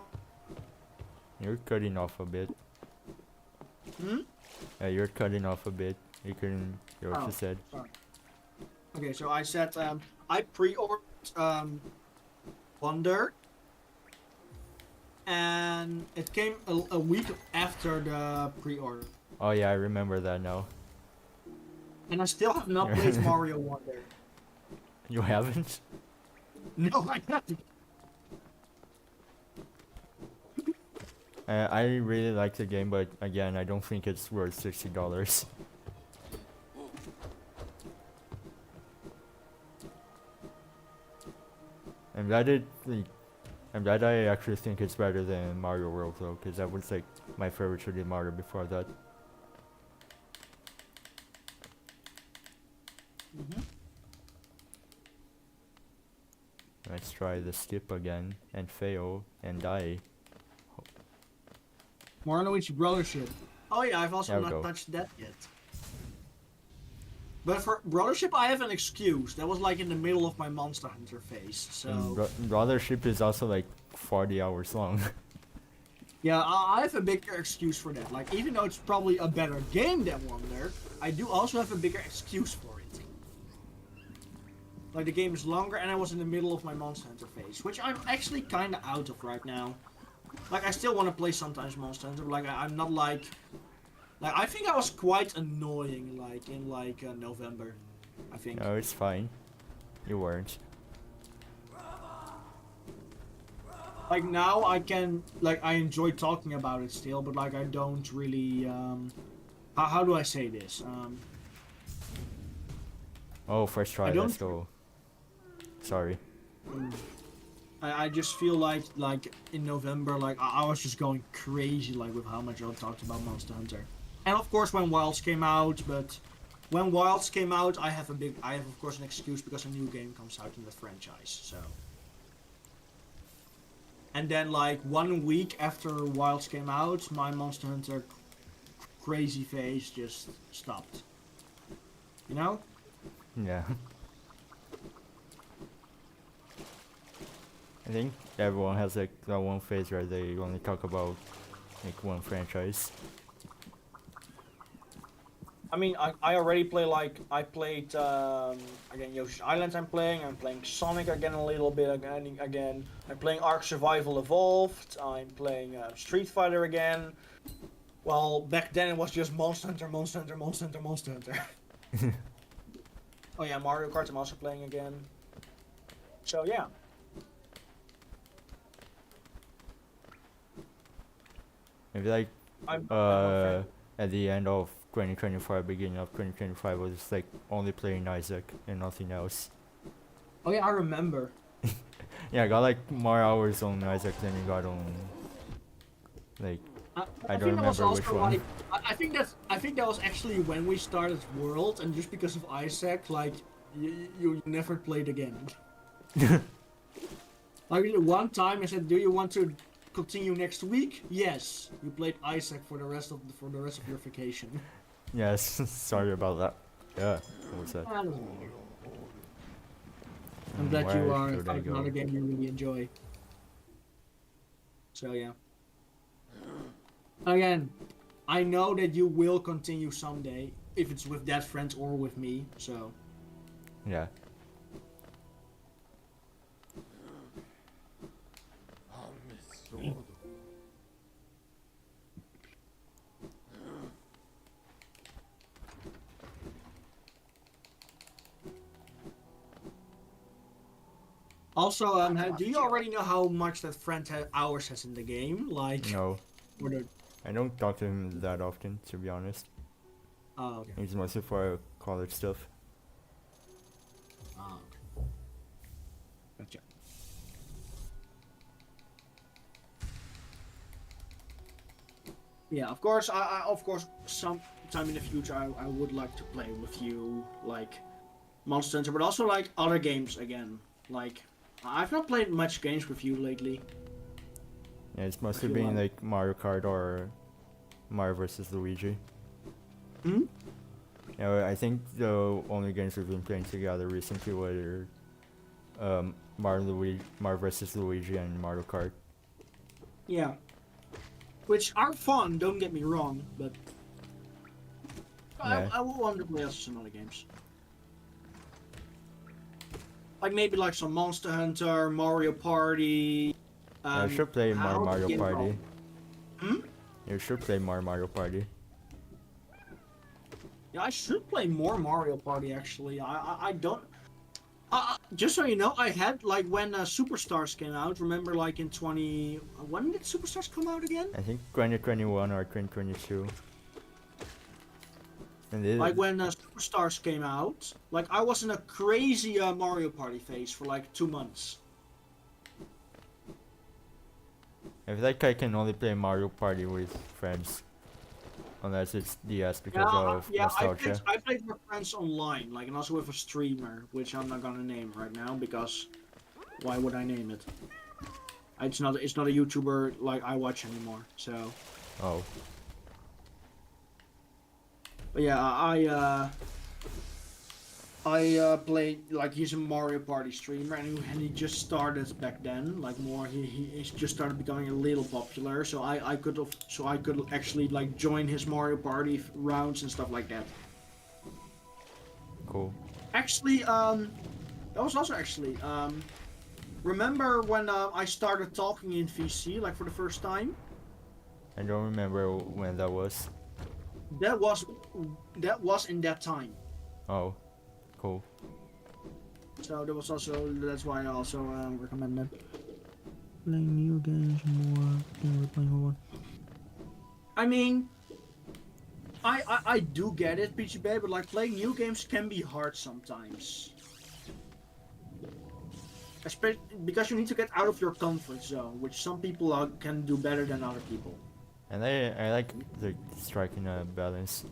You're cutting off a bit. Yeah, you're cutting off a bit. You couldn't hear what you said. Sorry. Okay, so I said I pre-ordered Wonder, and it came a week after the pre-order, Oh yeah, I remember that now. and I still have not played Mario Wonder. You haven't? No, I haven't. I really like the game, but again, I don't think it's worth $60. I'm glad I actually think it's better than Mario World though, because that was like my favorite 3D Mario before that. Let's try the skip again and fail and die. Mario Luigi Brothership. Oh yeah, I've also There we not go. touched that yet. But for Brothership, I have an excuse. That was like in the middle of my Monster Hunter phase, so... And Brothership is also like 40 hours long. Yeah, I have a bigger excuse for that. Like, even though it's probably a better game than Wonder, I do also have a bigger excuse for it. Like, the game is longer and I was in the middle of my Monster Hunter phase, which I'm actually kind of out of right now. Like, I still want to play sometimes Monster Hunter, but like, I'm not like... Like, I think I was quite annoying, like, in like November, I think. No, it's fine. You weren't. Like, now I can, like, I enjoy talking about it still, but like, I don't really, how do I say this? Oh, first try, I don't- let's go. Sorry. I just feel like in November, like I was just going crazy, like with how much I talked about Monster Hunter, and of course when Wilds came out. But when Wilds came out, I have of course an excuse because a new game comes out in the franchise. So, and then like 1 week after Wilds came out, my Monster Hunter crazy phase just stopped. You know? Yeah. I think everyone has like that one phase where they only talk about like one franchise. I mean, I already play like I played again Yoshi's Island. I'm playing Sonic again a little bit again. I'm playing Ark Survival Evolved. I'm playing Street Fighter again. Well, back then it was just Monster Hunter, Monster Hunter, Monster Hunter, Monster Hunter. Oh yeah, Mario Kart I'm also playing again. So yeah. Maybe like I'm a fan. at the end of 2024, beginning of 2025, was just like only playing Isaac and nothing else. Oh yeah, I remember. Yeah, I got like more hours on Isaac than I got on like I don't think that was remember which also one. like I think that was actually when we started World, and just because of Isaac, like you never played again. Like one time I said, "Do you want to continue next week?" Yes. You played Isaac for the rest of your vacation. Yes, sorry about that. Yeah, what was that? I'm glad you Where are should I found go? another game you really enjoy. So yeah. Again, I know that you will continue someday, if it's with that friend or with me. So Yeah. also, do you already know how much that friend hours has in the game? Like, No, or the, I don't talk to him that often, to be honest. oh, okay. He's mostly for college stuff. Oh, okay. Gotcha. Yeah, of course. Of course, sometime in the future, I would like to play with you, like Monster Hunter, but also like other games again. Like, I've not played much games with you lately. Yeah, it's mostly feel been like- like Mario Kart or Mario vs. Luigi. Hmm. Yeah, I think the only games we've been playing together recently were Mario vs. Luigi and Mario Kart. Yeah. Which are fun. Don't get me wrong, but Yeah. I will want to play also some other games. Like maybe like some Monster Hunter, Mario Party. Yeah, you should play how more to Mario get Party. wrong. Hmm? You should play more Mario Party. Yeah, I should play more Mario Party actually. I don't. Just so you know, I had like when Superstars came out. Remember, like in 20. When did Superstars come out again? I think 2021 or 2022. And it, Like when Superstars came out, like I was in a crazy Mario Party phase for like 2 months. I feel like I can only play Mario Party with friends. Unless it's DS because of nostalgia. I played with friends online, like, and also with a streamer, which I'm not gonna name right now because why would I name it? It's not a YouTuber like I watch anymore. So, Oh, but yeah, I played like he's a Mario Party streamer, and he just started back then. Like more, he just started becoming a little popular. So I could actually like join his Mario Party rounds and stuff like that. cool. Actually, that was also actually remember when I started talking in VC like for the first time? I don't remember when that was. That was in that time. Oh, cool. So there was also that's why I also recommended playing new games more. Playing more. I mean, I do get it, PGB, but like playing new games can be hard sometimes. Especially because you need to get out of your comfort zone, which some people can do better than other people. And I like the striking a balance.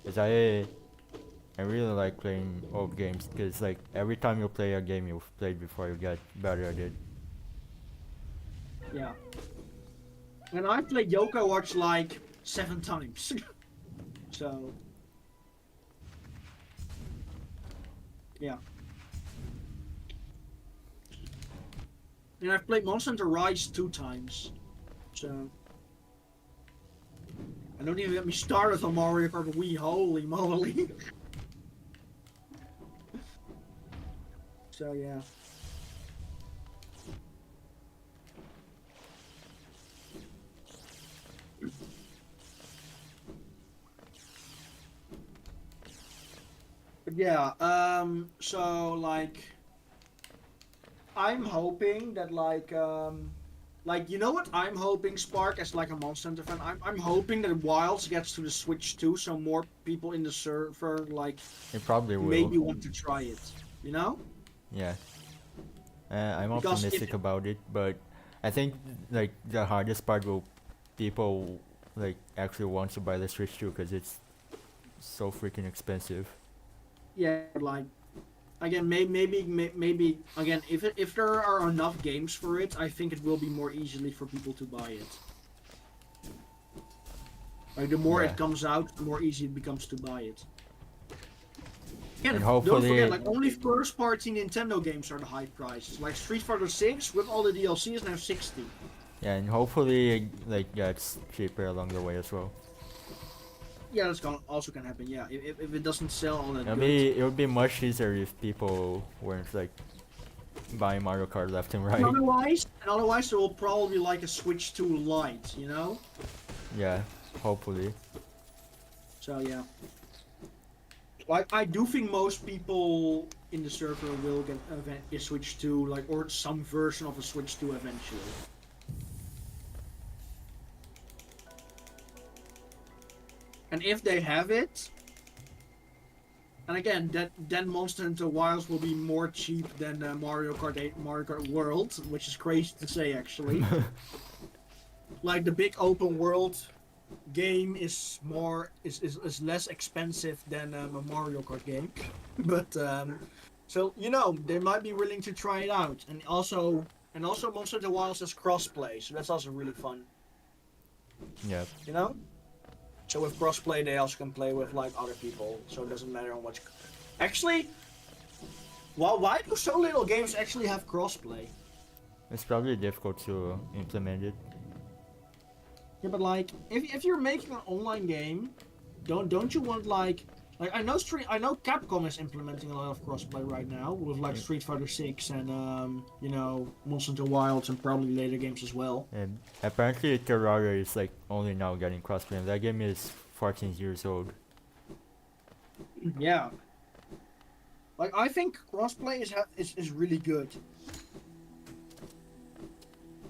Cause I really like playing old games because like every time you play a game you've played before you get better at it. Yeah. And I played Yokai Watch like 7 times. So Yeah. And I've played Monster Hunter Rise 2 times. So. And don't even get me started on Mario Kart Wii, holy moly. So yeah. But yeah, so like I'm hoping that like you know what I'm hoping, Spark, as like a Monster Hunter fan, I'm hoping that Wilds gets to the Switch too, so more people in the server like It probably will. maybe want to try it. You know? Yeah. I'm Because if optimistic about it, but I think like the hardest part will people like actually want to buy the Switch too, because it's so freaking expensive. yeah, like again, maybe again, if there are enough games for it, I think it will be more easily for people to buy it. Like the more Yeah. it comes out, the more easy it becomes to buy it. Again, And don't hopefully- forget, like only first-party Nintendo games are the high prices. Like Street Fighter 6 with all the DLC is now 60. Yeah, and hopefully it like gets cheaper along the way as well. Yeah, that's also can happen. Yeah, if it doesn't sell all that It would be much easier if people weren't like buying Mario Kart left and right. And otherwise there will probably be like a Switch 2 Lite, you know? Yeah, hopefully. So yeah. Like I do think most people in the server will get a Switch 2, like or some version of a Switch 2 eventually. And if they have it, and again, then Monster Hunter Wilds will be more cheap than Mario Kart 8, Mario Kart World, which is crazy to say actually. Like the big open world game is less expensive than a Mario Kart game, but so you know they might be willing to try it out, and also Monster Hunter Wilds has crossplay, so that's also really fun. Yeah. You know. So with crossplay, they also can play with like other people, so it doesn't matter how much. Actually, why do so little games actually have crossplay? It's probably difficult to implement it. Yeah, but like if you're making an online game, don't you want like I know Capcom is implementing a lot of crossplay right now with like Street Fighter 6 and you know Monster Hunter Wilds and probably later games as well. And apparently Terraria is like only now getting crossplay, and that game is 14 years old. Yeah. Like I think crossplay is really good.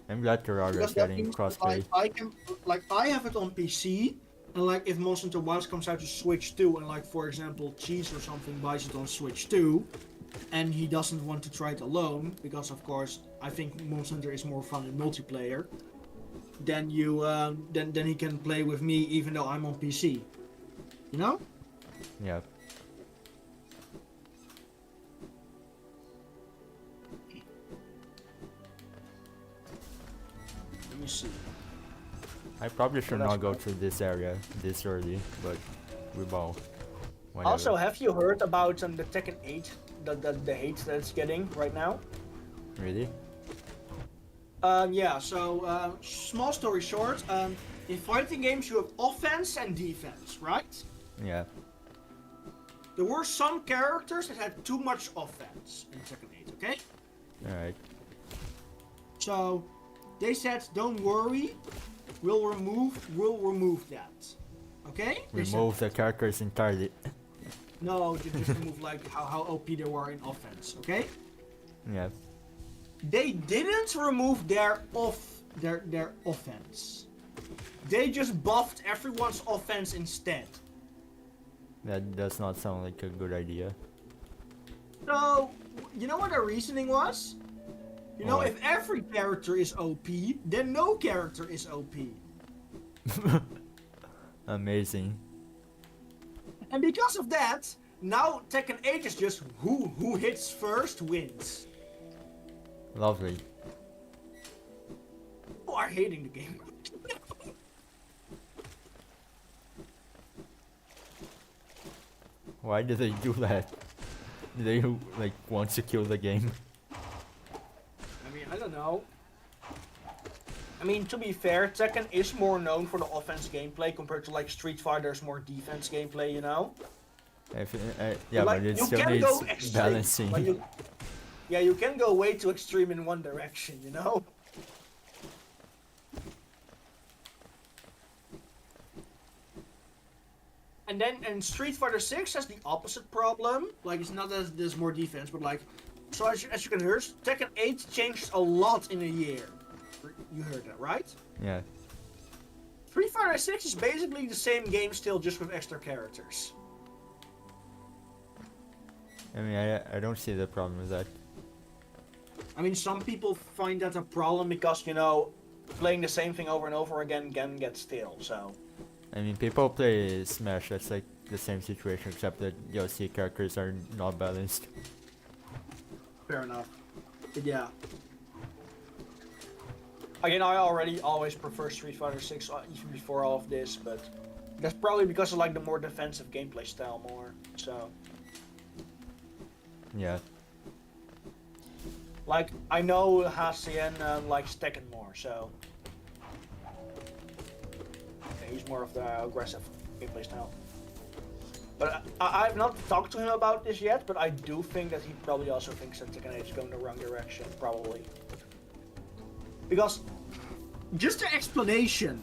I'm glad Terraria is Because that getting means that, crossplay. I have it on PC, and like if Monster Hunter Wilds comes out to Switch 2, and like for example Cheese or something buys it on Switch 2, and he doesn't want to try it alone because of course I think Monster Hunter is more fun in multiplayer. Then then he can play with me even though I'm on PC. You know? Yeah. Let me see. I probably should Well, not that's go to this area this early, but we both. Also, have you heard about the Tekken 8, the hate that it's getting right now? Really? Yeah, so small story short, in fighting games you have offense and defense, right? Yeah. There were some characters that had too much offense in Tekken 8, okay? Alright. So they said, don't worry, we'll remove that. Okay? They said Remove the characters entirely. no, just remove like how OP they were in offense, okay? Yeah. They didn't remove their offense. They just buffed everyone's offense instead. That does not sound like a good idea. So, you know what their reasoning was? You know, What? if every character is OP, then no character is OP. Amazing. And because of that, now Tekken 8 is just who hits first wins. Lovely. People are hating the game. Why did they do that? they like want to kill the game. I mean, I don't know. I mean, to be fair, Tekken is more known for the offense gameplay compared to like Street Fighter's more defense gameplay, you know? Yeah, like, but it you still can needs go extreme. balancing. Like, yeah, you can go way too extreme in one direction, you know? And Street Fighter 6 has the opposite problem. Like, it's not that there's more defense, but like, so as you can hear, Tekken 8 changed a lot in a year. You heard that, right? Yeah. Street Fighter 6 is basically the same game still, just with extra characters. I mean, I don't see the problem with that. I mean, some people find that a problem because, you know, playing the same thing over and over again can get stale, so... I mean, people play Smash, that's like the same situation, except that DLC characters are not balanced. Fair enough. But yeah. Again, I already always prefer Street Fighter 6 even before all of this, but that's probably because of like the more defensive gameplay style more, so... Yeah. Like, I know Hassan likes Tekken more, so... Okay, he's more of the aggressive gameplay style. But I've not talked to him about this yet, but I do think that he probably also thinks that Tekken 8 is going the wrong direction, probably. Because, just an explanation.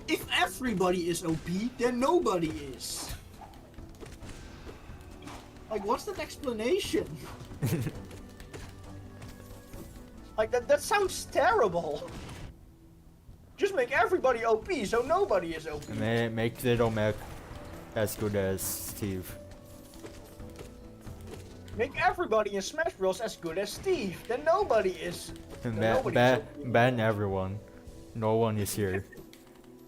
If everybody is OP, then nobody is. Like, what's that explanation? Like, that sounds terrible. Just make everybody OP, so nobody is OP. Make Little Mac as good as Steve. Make everybody in Smash Bros. As good as Steve, then nobody is. Ban everyone. No one is here.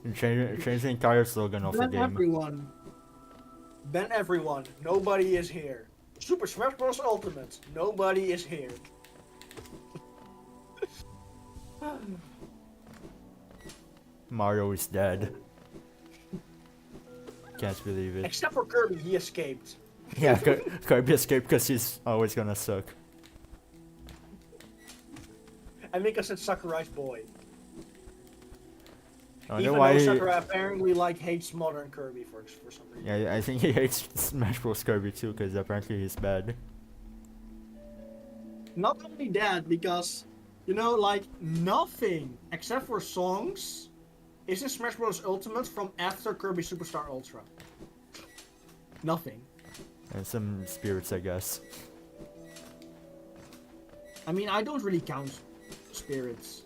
And change the entire slogan of the Ban game. everyone. Ban everyone. Nobody is here. Super Smash Bros. Ultimate. Nobody is here. Mario is dead. Can't believe it. Except for Kirby, he escaped. Yeah, Kirby escaped because he's always gonna suck. And because it's Sakurai's boy. I don't Even know why though Sakurai apparently like hates modern Kirby for some reason. Yeah, I think he hates Smash Bros. Kirby too, because apparently he's bad. Not only that, because, you know, like, nothing except for songs is in Smash Bros. Ultimate from after Kirby Superstar Ultra. Nothing. And some spirits, I guess. I mean, I don't really count spirits.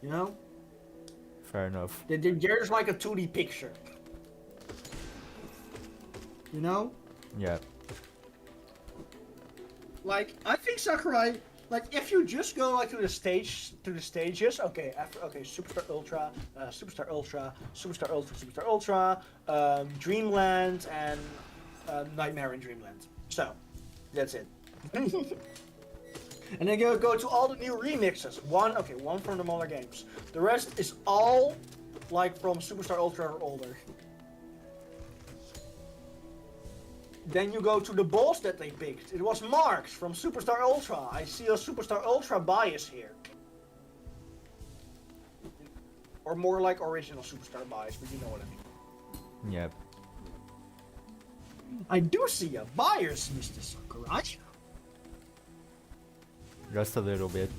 You know? Fair enough. They're just like a 2D picture. You know? Yeah. Like, I think Sakurai, like, if you just go like to the stages, okay, Superstar Ultra, Superstar Ultra, Superstar Ultra, Superstar Ultra, Dreamland, and Nightmare in Dreamland. So, that's it. And then go to all the new remixes. One from the smaller games. The rest is all like from Superstar Ultra or older. Then you go to the boss that they picked. It was Marx from Superstar Ultra. I see a Superstar Ultra bias here. Or more like original Superstar bias, but you know what I mean. Yep. I do see a bias, Mr. Sakurai. Just a little bit.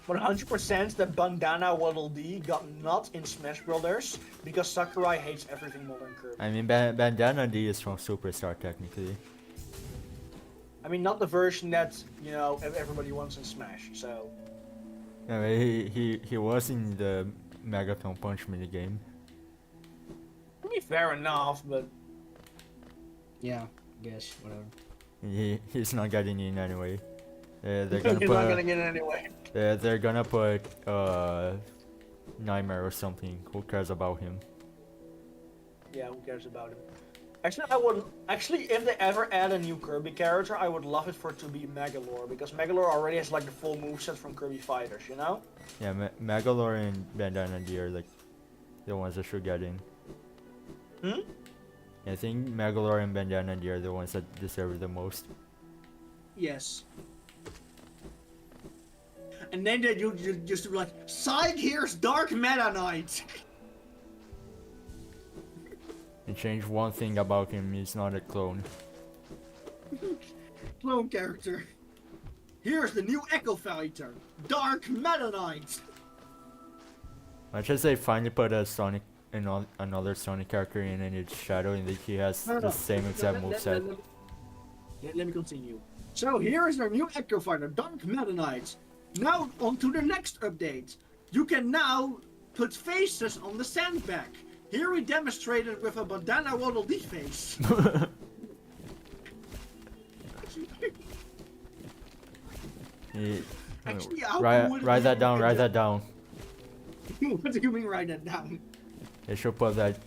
100% that Bandana Waddle Dee got not in Smash Brothers because Sakurai hates everything modern Kirby. I mean, Bandana D is from Superstar technically. I mean, not the version that, you know, everybody wants in Smash, so... I mean, he was in the Megaton Punch minigame. I mean, fair enough, but... Yeah, I guess, whatever. He's not getting in anyway. They're He's gonna not put gonna get it anyway. they're gonna put Nightmare or something. Who cares about him? Yeah, who cares about him? Actually, I would... Actually, if they ever add a new Kirby character, I would love it for it to be Megalore, because Megalore already has, like, the full moveset from Kirby Fighters, you know? Yeah, Megalore and Bandana D are, like, the ones that should get in. Hmm? I think Megalor and Bandana, they are the ones that deserve it the most. Yes. And then you just do like, Psych, here's Dark Meta Knight! And change one thing about him, he's not a clone. Clone character. Here's the new Echo Fighter, Dark Meta Knight! Much as they finally put a Sonic, another Sonic character in its shadow, and that he has the same exact moveset. Let me continue. So here is our new Echo Fighter, Dark Meta Knight. Now on to the next update. You can now put faces on the sandbag. Here we demonstrated with a bandana Waddle Dee face. Actually, how cool would it Write be that if down, we write could that down. What do you mean write that down? They should put that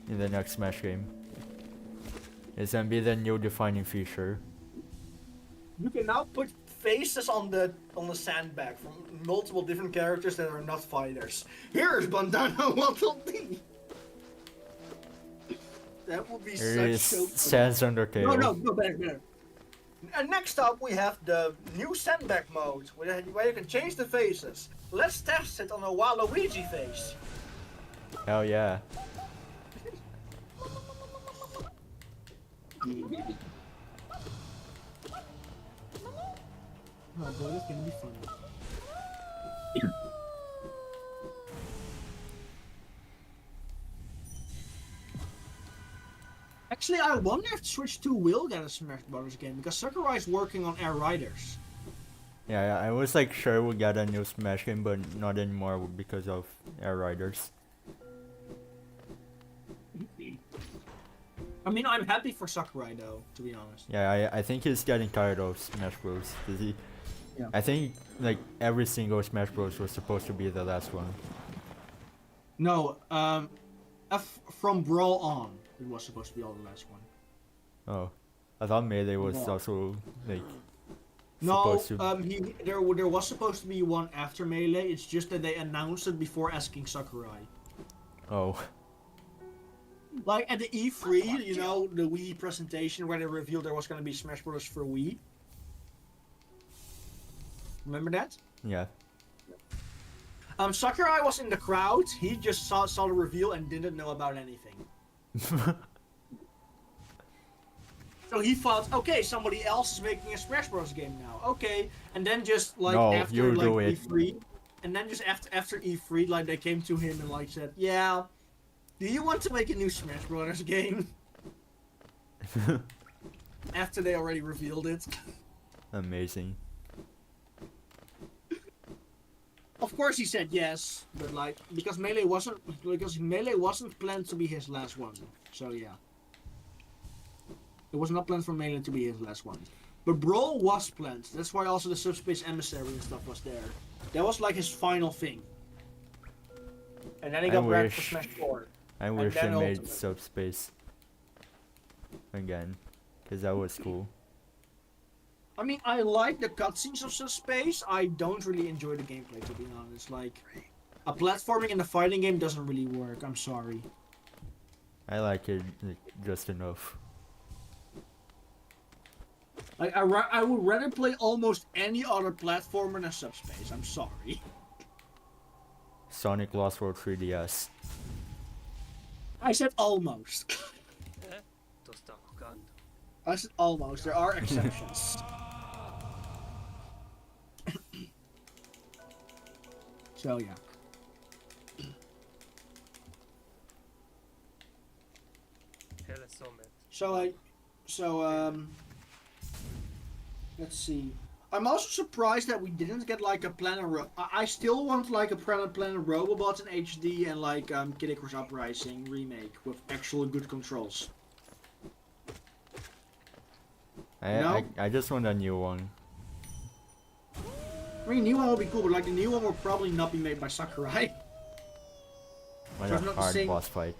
in the next Smash game. It's gonna be the new defining feature. You can now put faces on the sandbag from multiple different characters that are not fighters. Here's bandana Waddle Dee. That would be Here such is so Sans Undertale. No, better. And next up we have the new sandbag mode, where you can change the faces. Let's test it on a Waluigi face. Hell yeah. Oh boy, that's gonna be fun. Actually, I wonder if Switch 2 will get a Smash Brothers game, because Sakurai's working on Air Riders. Yeah, I was like sure we got a new Smash game, but not anymore because of Air Riders. I mean, I'm happy for Sakurai though, to be honest. Yeah, I think he's getting tired of Smash Bros. Yeah. I think like every single Smash Bros was supposed to be the last one. No, from Brawl on, it was supposed to be all the last one. Oh, I thought Melee was Yeah. also like No, supposed to. there was supposed to be one after Melee. It's just that they announced it before asking Sakurai. Oh, Like at the E3, you know, the Wii presentation where they revealed there was going to be Smash Bros. For Wii. Remember that? yeah. Sakurai was in the crowd. He just saw the reveal and didn't know about anything. So he thought, okay, somebody else is making a Smash Bros. Game now. Okay, and then just like No, after you like do it. E3, and then just after E3, like they came to him and like said, yeah, do you want to make a new Smash Bros. Game? After they already revealed it. Amazing. Of course he said yes, but like because Melee wasn't planned to be his last one. So yeah. It was not planned for Melee to be his last one. But Brawl was planned. That's why also the Subspace Emissary and stuff was there. That was like his final thing. And then he I got back for wish. Smash 4. I wish they then made Ultimate. Subspace again, cause that was cool. I mean, I like the cutscenes of Subspace. I don't really enjoy the gameplay, to be honest. Like, a platforming in a fighting game doesn't really work. I'm sorry. I like it like, just enough. Like, I would rather play almost any other platformer than Subspace. I'm sorry. Sonic Lost World 3DS. I said almost. とした股間 I said almost. There are exceptions. So yeah. Hele sommet. Let's see. I'm also surprised that we didn't get like a Planet I still want like a Planet Robobots in HD and like Kid Icarus Uprising remake with actual good controls. I just want a new one. I mean, new one would be cool, but like the new one will probably not be made by Sakurai. Want So a it's not the hard same- boss fight.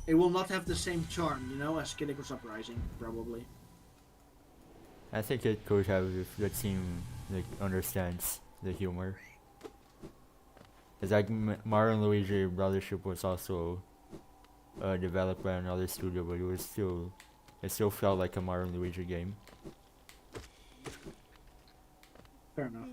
It will not have the same charm, you know, as Kid Icarus Uprising, probably. I think it could have if the team like understands the humor. It's like Mario and Luigi Brothership was also developed by another studio, but it still felt like a Mario and Luigi game. Fair enough.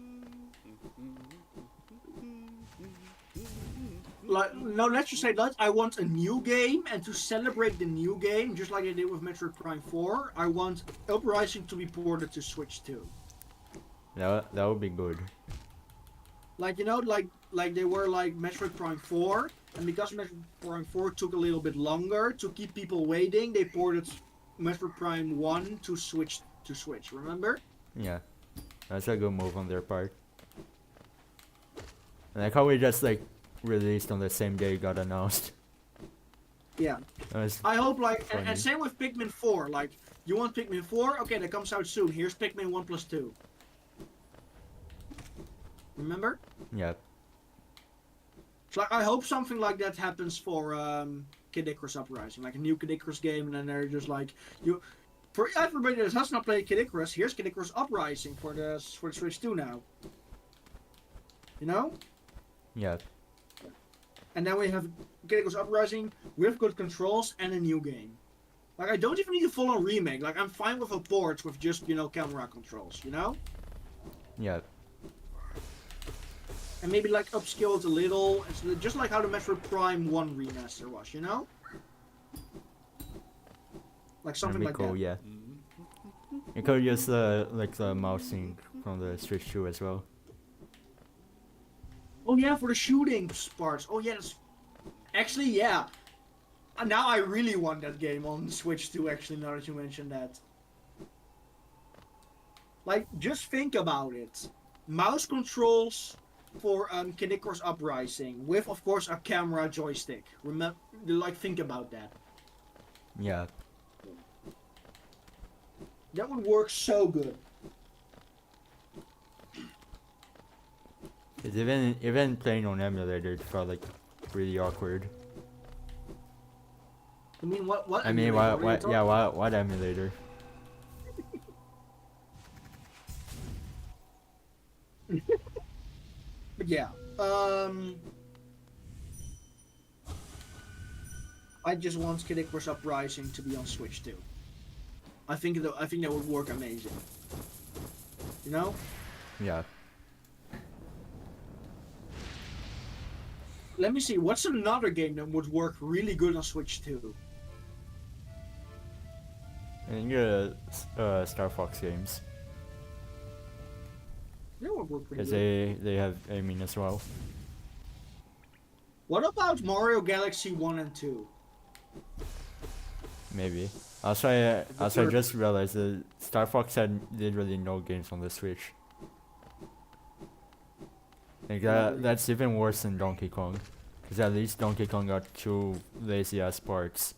Like, no, let's just say that I want a new game, and to celebrate the new game, just like I did with Metroid Prime 4, I want Uprising to be ported to Switch 2. That would be good. Like, you know, like they were like Metroid Prime 4, and because Metroid Prime 4 took a little bit longer to keep people waiting, they ported Metroid Prime 1 to Switch, remember? Yeah, that's a good move on their part. And like how we just like released on the same day it got announced. Yeah. That was I hope like, and funny. same with Pikmin 4, like, you want Pikmin 4? Okay, that comes out soon. Here's Pikmin 1+2. Remember? Yeah. So like, I hope something like that happens for Kid Icarus Uprising, like a new Kid Icarus game, and then they're just like, for everybody that has not played Kid Icarus, here's Kid Icarus Uprising for the Switch 2 now. You know? Yeah. And then we have Kid Icarus Uprising with good controls and a new game. Like, I don't even need a full-on remake. Like, I'm fine with a port with just, you know, camera controls, you know? Yeah. And maybe, like, upscale it a little. It's just like how the Metroid Prime 1 remaster was, you know? Like, something That'd be like cool, that. yeah. You could use like the mouse sync from the Switch 2 as well. Oh, yeah, for the shooting parts. Oh, yeah, that's... Actually, yeah. Now I really want that game on Switch 2, actually, now that you mentioned that. Like, just think about it. Mouse controls for Kid Icarus Uprising, with, of course, a camera joystick. Remember, like, think about that. Yeah. That would work so good. 'Cause even playing on emulator, it felt like really awkward. I mean, what? I mean, emulator? What are you talking about? what emulator? But yeah, I just want Kid Icarus Uprising to be on Switch too. I think that would work amazing. You know? Yeah. Let me see. What's another game that would work really good on Switch too? I think Star Fox games. That would work pretty Because good. they have aiming as well. What about Mario Galaxy 1 and 2? Maybe. Also, I just realized that Star Fox had literally no games on the Switch. Like that's even worse than Donkey Kong. Because at least Donkey Kong got 2 lazy ass parts.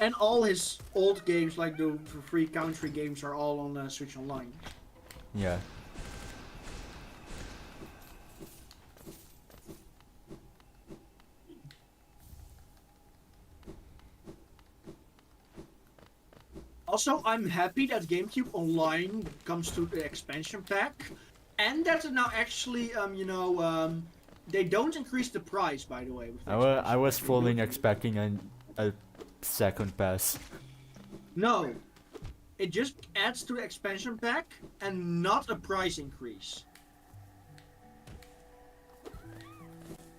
And all his old games, like the free country games, are all on Switch Online. Yeah. Also, I'm happy that GameCube Online comes to the expansion pack, and that it now actually, they don't increase the price, by the way. With the I was expansion pack. fully expecting a second pass. No, it just adds to the expansion pack and not a price increase.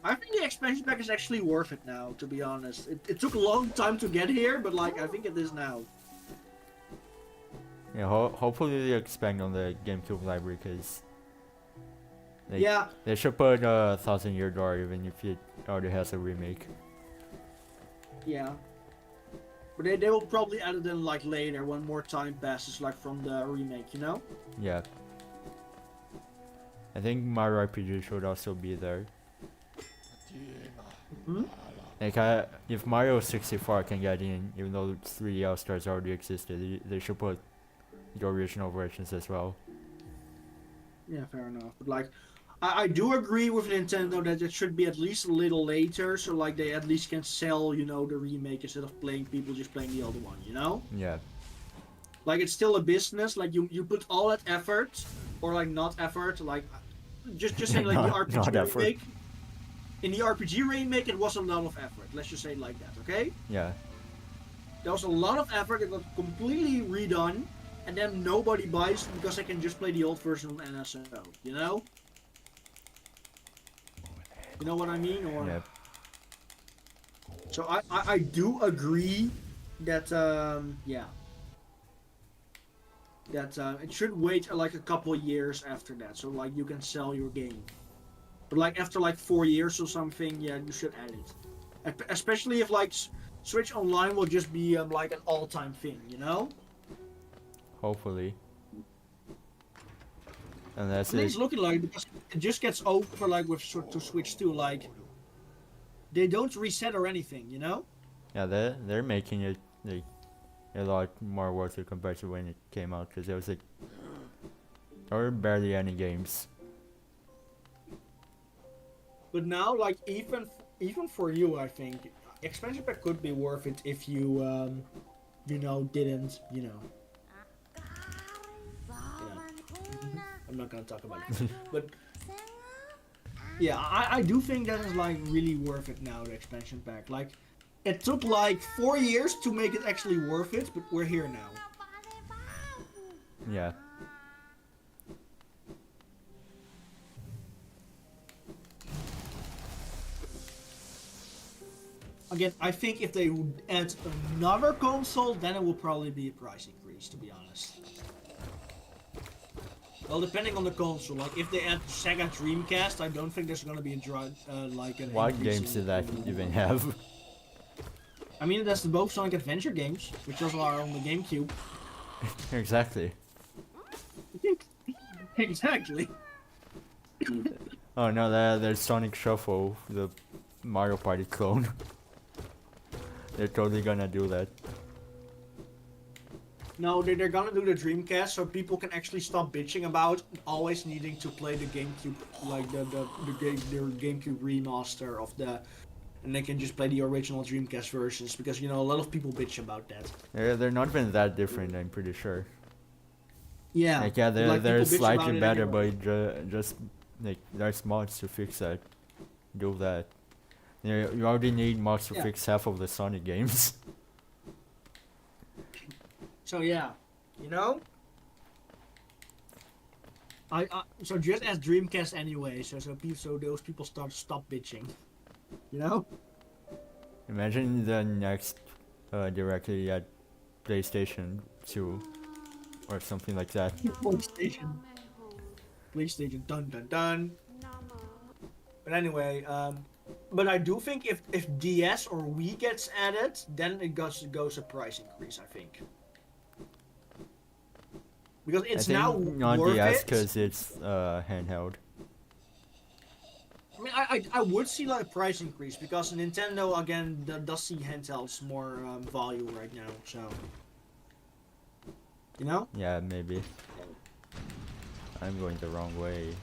I think the expansion pack is actually worth it now, to be honest. It took a long time to get here, but like I think it is now. Yeah, hopefully they expand on the GameCube library, because Yeah, they should put a 1000-Year Door even if it already has a remake. yeah. But they will probably add it in like later when more time passes, like from the remake, you know? Yeah. I think Mario RPG should also be there. Hmm? Like, if Mario 64 can get in, even though 3D All-Stars already existed, they should put the original versions as well. Yeah, fair enough. But like, I do agree with Nintendo that it should be at least a little later, so like they at least can sell, you know, the remake instead of people just playing the other one, you know? Yeah. Like it's still a business. Like you put all that effort, or like not effort, like just saying like the Not RPG effort. remake. in the RPG remake, it was a lot of effort. Let's just say it like that, okay? Yeah. There was a lot of effort. It got completely redone, and then nobody buys it because they can just play the old version of NSO. You know? You know what I mean? Or Yep. so I do agree that yeah. That it should wait like a couple years after that, so like you can sell your game. But like after like 4 years or something, yeah, you should add it. Especially if like Switch Online will just be like an all-time thing, you know? Hopefully. Unless I mean, it. it's looking like it because it just gets over like with to Switch 2, like they don't reset or anything, you know? Yeah, they're making it like a lot more worth it compared to when it came out, because there was like or barely any games. But now, like even for you, I think expansion pack could be worth it if you you know didn't I'm not gonna talk about it, but yeah, I do think that is like really worth it now, the expansion pack. Like it took like 4 years to make it actually worth it, but we're here now. Yeah. Again, I think if they would add another console, then it will probably be a price increase, to be honest. Well, depending on the console, like if they add Sega Dreamcast, I don't think there's gonna be like an What increase games in- did that even have? I mean, that's both Sonic Adventure games, which also are on the GameCube. Exactly. Exactly. Oh no, there's Sonic Shuffle, the Mario Party clone. They're totally gonna do that. No, they're gonna do the Dreamcast so people can actually stop bitching about always needing to play the GameCube, like the GameCube remaster of the, and they can just play the original Dreamcast versions because you know a lot of people bitch about that. They're not even that different, I'm pretty sure. Yeah. Like yeah, they're like, they're people bitch slightly about it better, anyway. but just like there's mods to fix that. Do that. You already need mods to Yeah. fix half of the Sonic games. So yeah, you know. I so just as Dreamcast anyway, so those people stop bitching, you know. Imagine the next directly at PlayStation 2 or something like that. PlayStation, dun dun dun. But anyway, but I do think if DS or Wii gets added, then it goes a price increase. I think because it's I now think on worth DS it. because it's handheld. I mean, I would see like a price increase because Nintendo again does see handhelds more value right now. So you know. Yeah, maybe. I'm going the wrong way.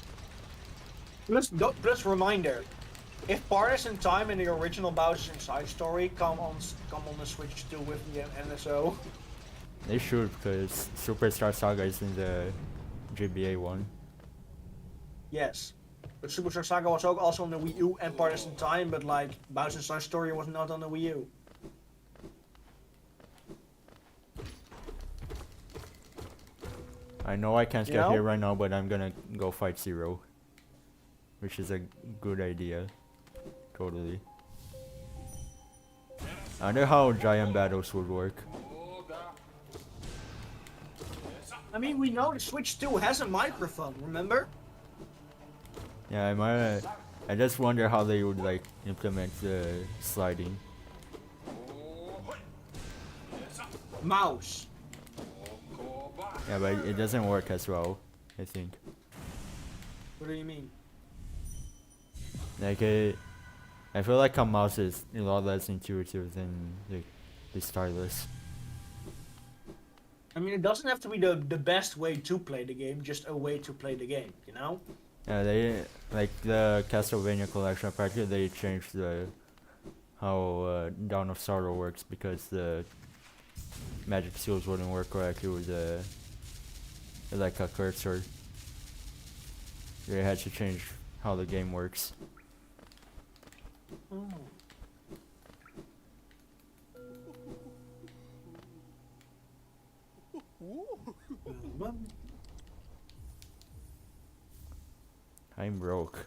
Plus reminder, if Partisan Time and the original Bowser's Inside Story come on the Switch 2 with the NSO, They should, because Superstar Saga is in the GBA one. yes. But Superstar Saga was also on the Wii U and Partisan Time, but like Bowser's Inside Story was not on the Wii U. I know I can't You get know? here right now, but I'm gonna go fight Zero. Which is a good idea. Totally. I wonder how giant battles would work. I mean, we know the Switch 2 has a microphone, remember? Yeah, I just wonder how they would like implement the sliding. Mouse. Yeah, but it doesn't work as well, I think. What do you mean? Like I feel like a mouse is a lot less intuitive than like the stylus. I mean, it doesn't have to be the best way to play the game, just a way to play the game, you know? Yeah, they like the Castlevania collection. Apparently, they changed how Dawn of Sorrow works because the magic seals wouldn't work correctly with the like a cursor. They had to change how the game works. I'm broke.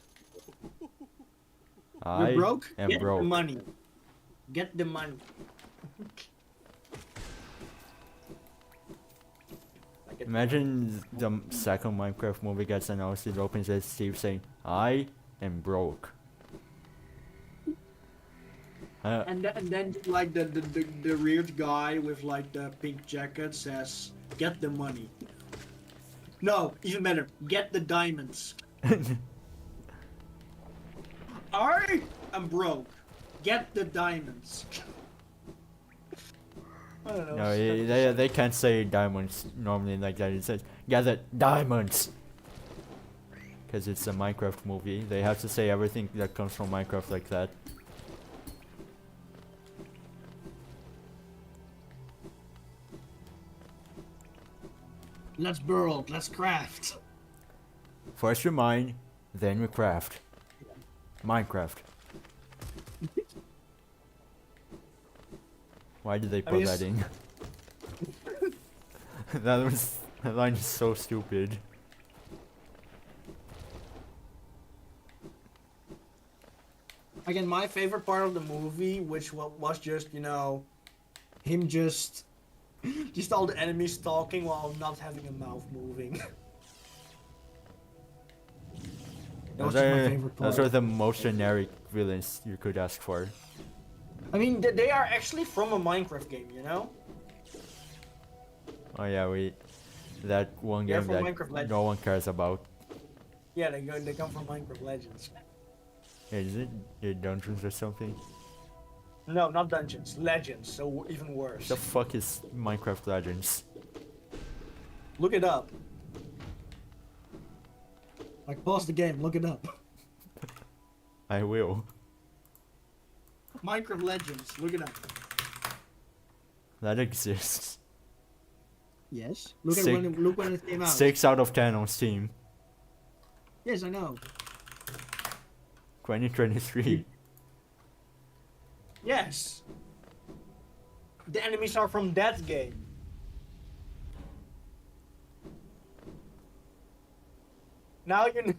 You're I broke? am Get broke. the money. Get the money. Imagine the second Minecraft movie gets announced, it opens as Steve saying, I am broke. And then like the weird guy with like the pink jacket says, "Get the money." No, even better, get the diamonds. I am broke. Get the diamonds. I don't know. No, they can't say diamonds normally like that. It says, gather diamonds! Because it's a Minecraft movie. They have to say everything that comes from Minecraft like that. Let's build. Let's craft. First we mine, then we craft. Minecraft. Why did they put that in? That line is so stupid. Again, my favorite part of the movie, which was just, him just all the enemies talking while not having a mouth moving. That was just my favorite part. Those are the most generic villains you could ask for. I mean, they are actually from a Minecraft game, Oh yeah, that one They're game from that Minecraft no one cares about. Yeah, they come from Minecraft Legends. Is it Dungeons or something? No, not Dungeons. Legends, so even worse. The fuck is Minecraft Legends? Look it up. Like, pause the game. Look it up. I will. Minecraft Legends. Look it up. That exists. Yes. Look when it came out. 6 out of 10 on Steam. Yes, I know. 2023. Yes. The enemies are from that game. Now you know.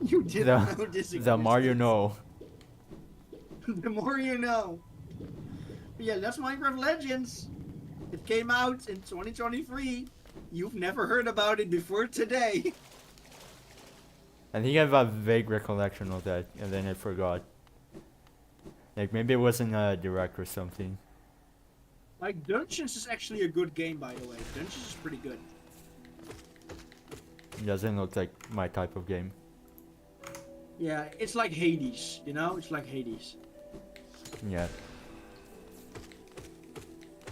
You didn't know this The more you existed. know. The more you know. But yeah, that's Minecraft Legends. It came out in 2023. You've never heard about it before today. I think I have a vague recollection of that, and then I forgot. Like, maybe it wasn't a direct or something. Like, Dungeons is actually a good game, by the way. Dungeons is pretty good. It doesn't look like my type of game. Yeah, it's like Hades, It's like Hades. Yeah.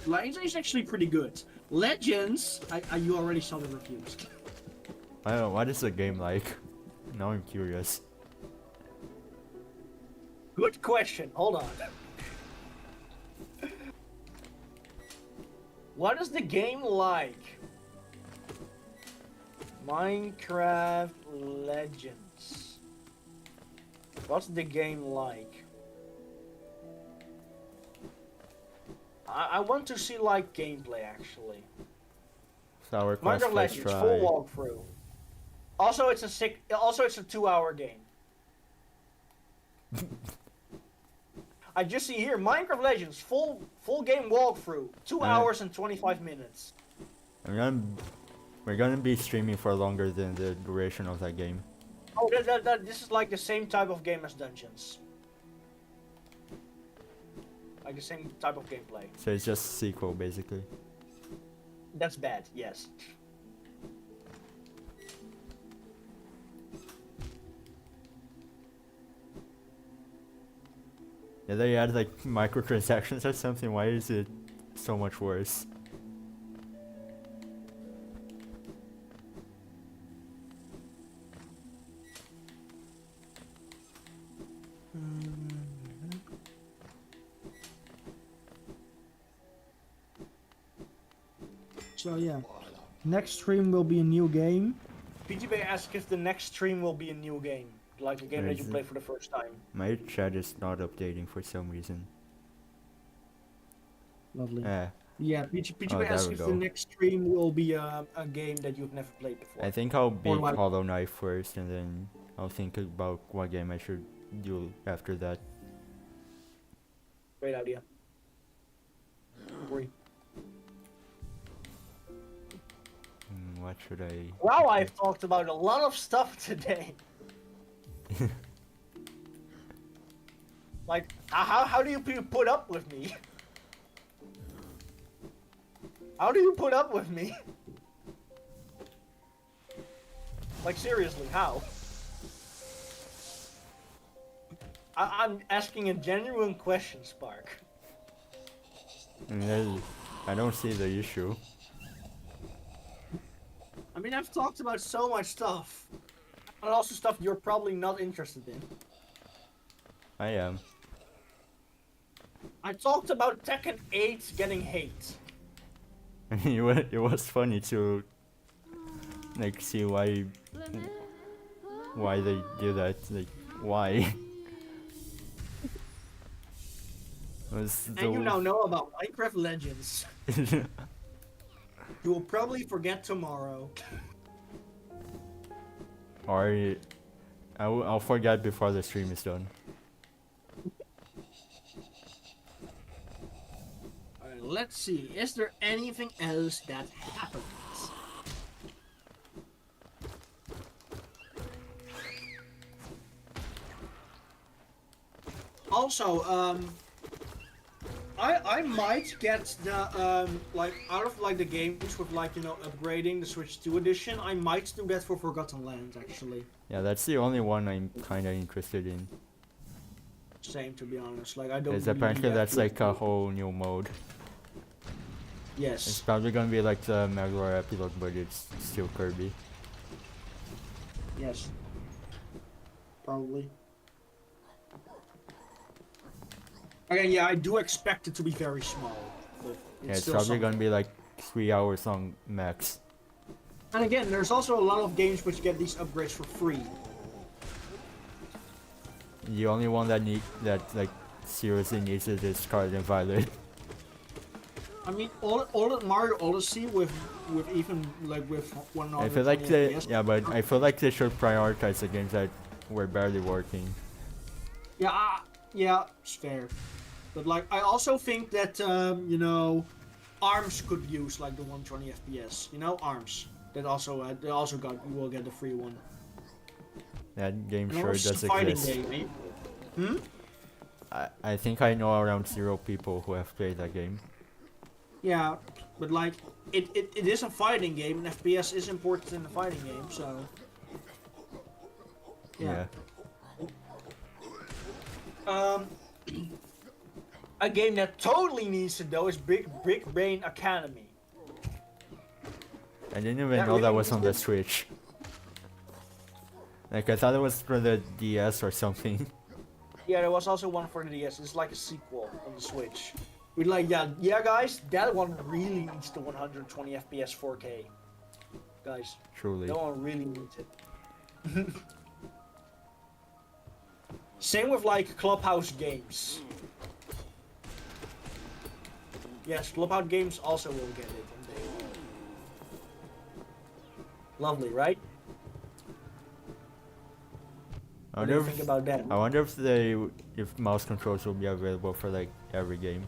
Like, it's actually pretty good. Legends, you already saw the reviews. I don't know, what is the game like? Now I'm curious. Good question. Hold on. What is the game like? Minecraft Legends. What's the game like? I want to see like gameplay actually. Sour Quest Minecraft first Legends try. full walkthrough. Also, it's a 2-hour game. I just see here Minecraft Legends full game walkthrough, 2 hours and 25 minutes. We're gonna be streaming for longer than the duration of that game. Oh, this is like the same type of game as Dungeons. Like the same type of gameplay. So it's just a sequel, basically. That's bad, yes. Yeah, they add like microtransactions or something. Why is it so much worse? So yeah, next stream will be a new game. PGB asks if the next stream will be a new game. Like a game that you play for the first time. My chat is not updating for some reason. Lovely. Eh, Yeah, PGP Oh, there asks we if the go. next stream will be a game that you've never played before. I think I'll beat like- Hollow Knight first, and then I'll think about what game I should do after that. Great idea. Agree. What should I? Wow, I've talked about a lot of stuff today. Like, how do you put up with me? How do you put up with me? Like, seriously, how? I'm asking a genuine question, Spark. I don't see the issue. I mean, I've talked about so much stuff. And also stuff you're probably not interested in. I am. I talked about Tekken 8 getting hate. It was funny to like see why they do that. Like why? Was And you now know about Minecraft Legends. You will probably forget tomorrow. or I'll forget before the stream is done. Alright, let's see. Is there anything else that happened? Also, I might get the like out of like the games with like, you know, upgrading the Switch 2 edition. I might do that for Forgotten Lands actually. Yeah, that's the only one I'm kind of interested in. Same, to be honest. Like I don't. Because really apparently need that's that like a whole new mode. It's Yes. probably gonna be like the Magloire epilogue, but it's still Kirby. Yes. Probably. Again, yeah, I do expect it to be very small. But Yeah, it's still probably something. gonna be like 3 hours long max. And again, there's also a lot of games which get these upgrades for free. The only one that like seriously needs it is Scarlet and Violet. I mean, all that Mario Odyssey with even like with 120 I feel like FPS. but I feel like they should prioritize the games that were barely working. Yeah, yeah, it's fair. But like, I also think that you know, ARMS could use like the 120 FPS. You know, ARMS. That also they also will get the free one. That game And sure also does fighting exist. game, eh? I think I know around 0 people who have played that game. Yeah, but like, it is a fighting game, and FPS is important in the fighting game, so. Yeah. A game that totally needs it though is Big Brain Academy. I didn't even That know that really was on the Switch. Like I thought it was for the DS or something. Yeah, there was also one for the DS. It's like a sequel on the Switch. We're like, yeah, guys, that one really needs the 120 FPS 4K. Guys, Truly. that one really needs it. Same with like Clubhouse games. Yes, Clubhouse games also will get it. And they... Lovely, right? I What do you wonder think if, about that? I wonder if mouse controls will be available for like every game.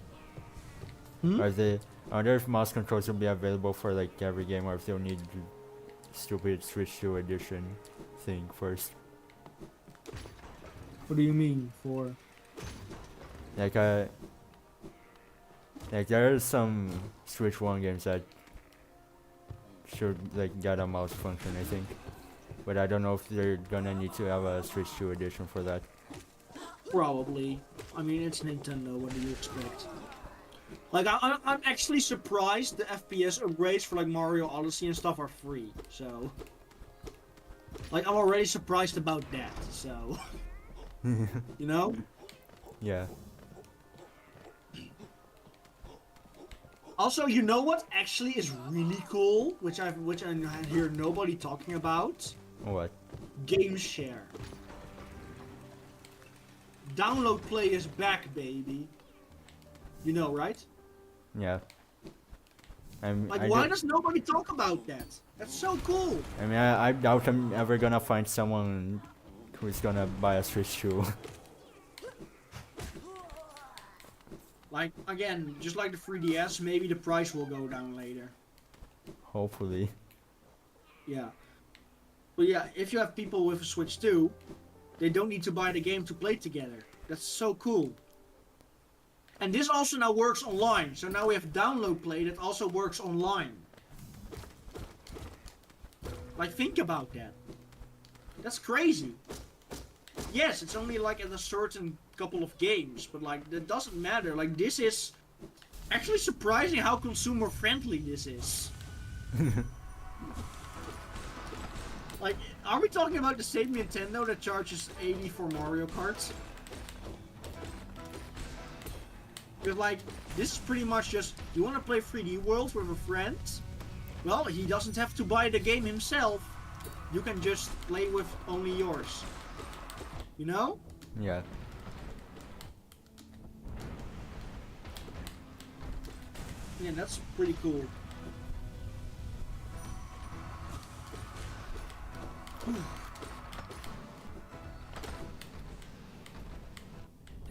Hmm? Or I wonder if mouse controls will be available for like every game, or if they'll need the stupid Switch 2 edition thing first. What do you mean for? Like there are some Switch 1 games that should like get a mouse function, I think. But I don't know if they're gonna need to have a Switch 2 edition for that. Probably. I mean, it's Nintendo. What do you expect? Like, I'm actually surprised the FPS upgrades for like Mario Odyssey and stuff are free. So, like, I'm already surprised about that. So, you know. Yeah. Also, you know what actually is really cool, which I hear nobody talking about? What? Game share. download play is back, baby. You know, right? Yeah. Like, I why ju- does nobody talk about that? That's so cool. I mean, I doubt I'm ever gonna find someone who's gonna buy a Switch 2. Like, again, just like the 3DS, maybe the price will go down later. Hopefully. Yeah. But yeah, if you have people with a Switch 2, they don't need to buy the game to play together. That's so cool. And this also now works online. So now we have download play that also works online. Like, think about that. That's crazy. Yes, it's only like at a certain couple of games, but like, that doesn't matter. Like, this is actually surprising how consumer friendly this is. Like, are we talking about the same Nintendo that charges 80 for Mario Kart? Because like, this is pretty much just, you want to play 3D World with a friend? Well, he doesn't have to buy the game himself. You can just play with only yours. You know? Yeah. Yeah, that's pretty cool.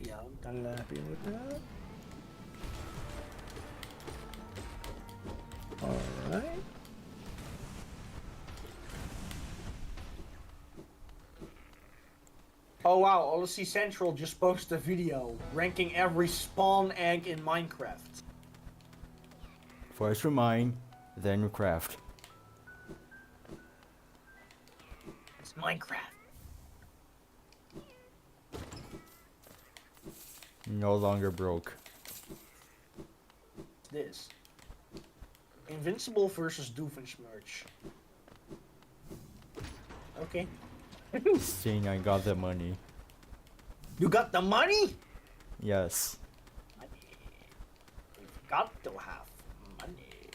Yeah, I'm kind of happy with that. Alright. Oh wow, Odyssey Central just posted a video ranking every spawn egg in Minecraft. First you mine, then you craft. It's Minecraft. No longer broke. This. Invincible versus Doofenshmirtz. Okay. Seeing I got the money. You got the money? Yes. Money. You've got to have money.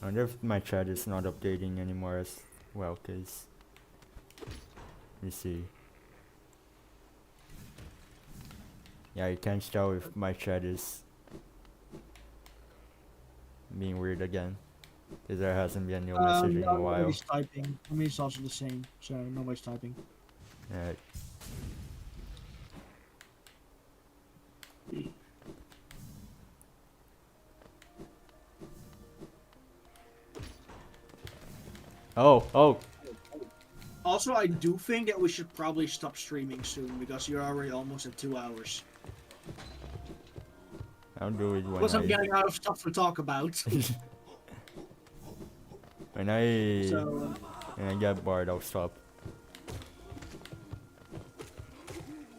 I wonder if my chat is not updating anymore as well, cause... You see. Yeah, you can't tell if my chat is being weird again. Cause there hasn't been no messaging in a while. Nobody's typing. I mean, it's also the same, so nobody's typing. Right. Oh! Also, I do think that we should probably stop streaming soon because you're already almost at 2 hours. I'll do it when Because I'm getting out of stuff to talk about. when I So, when I get bored, I'll stop.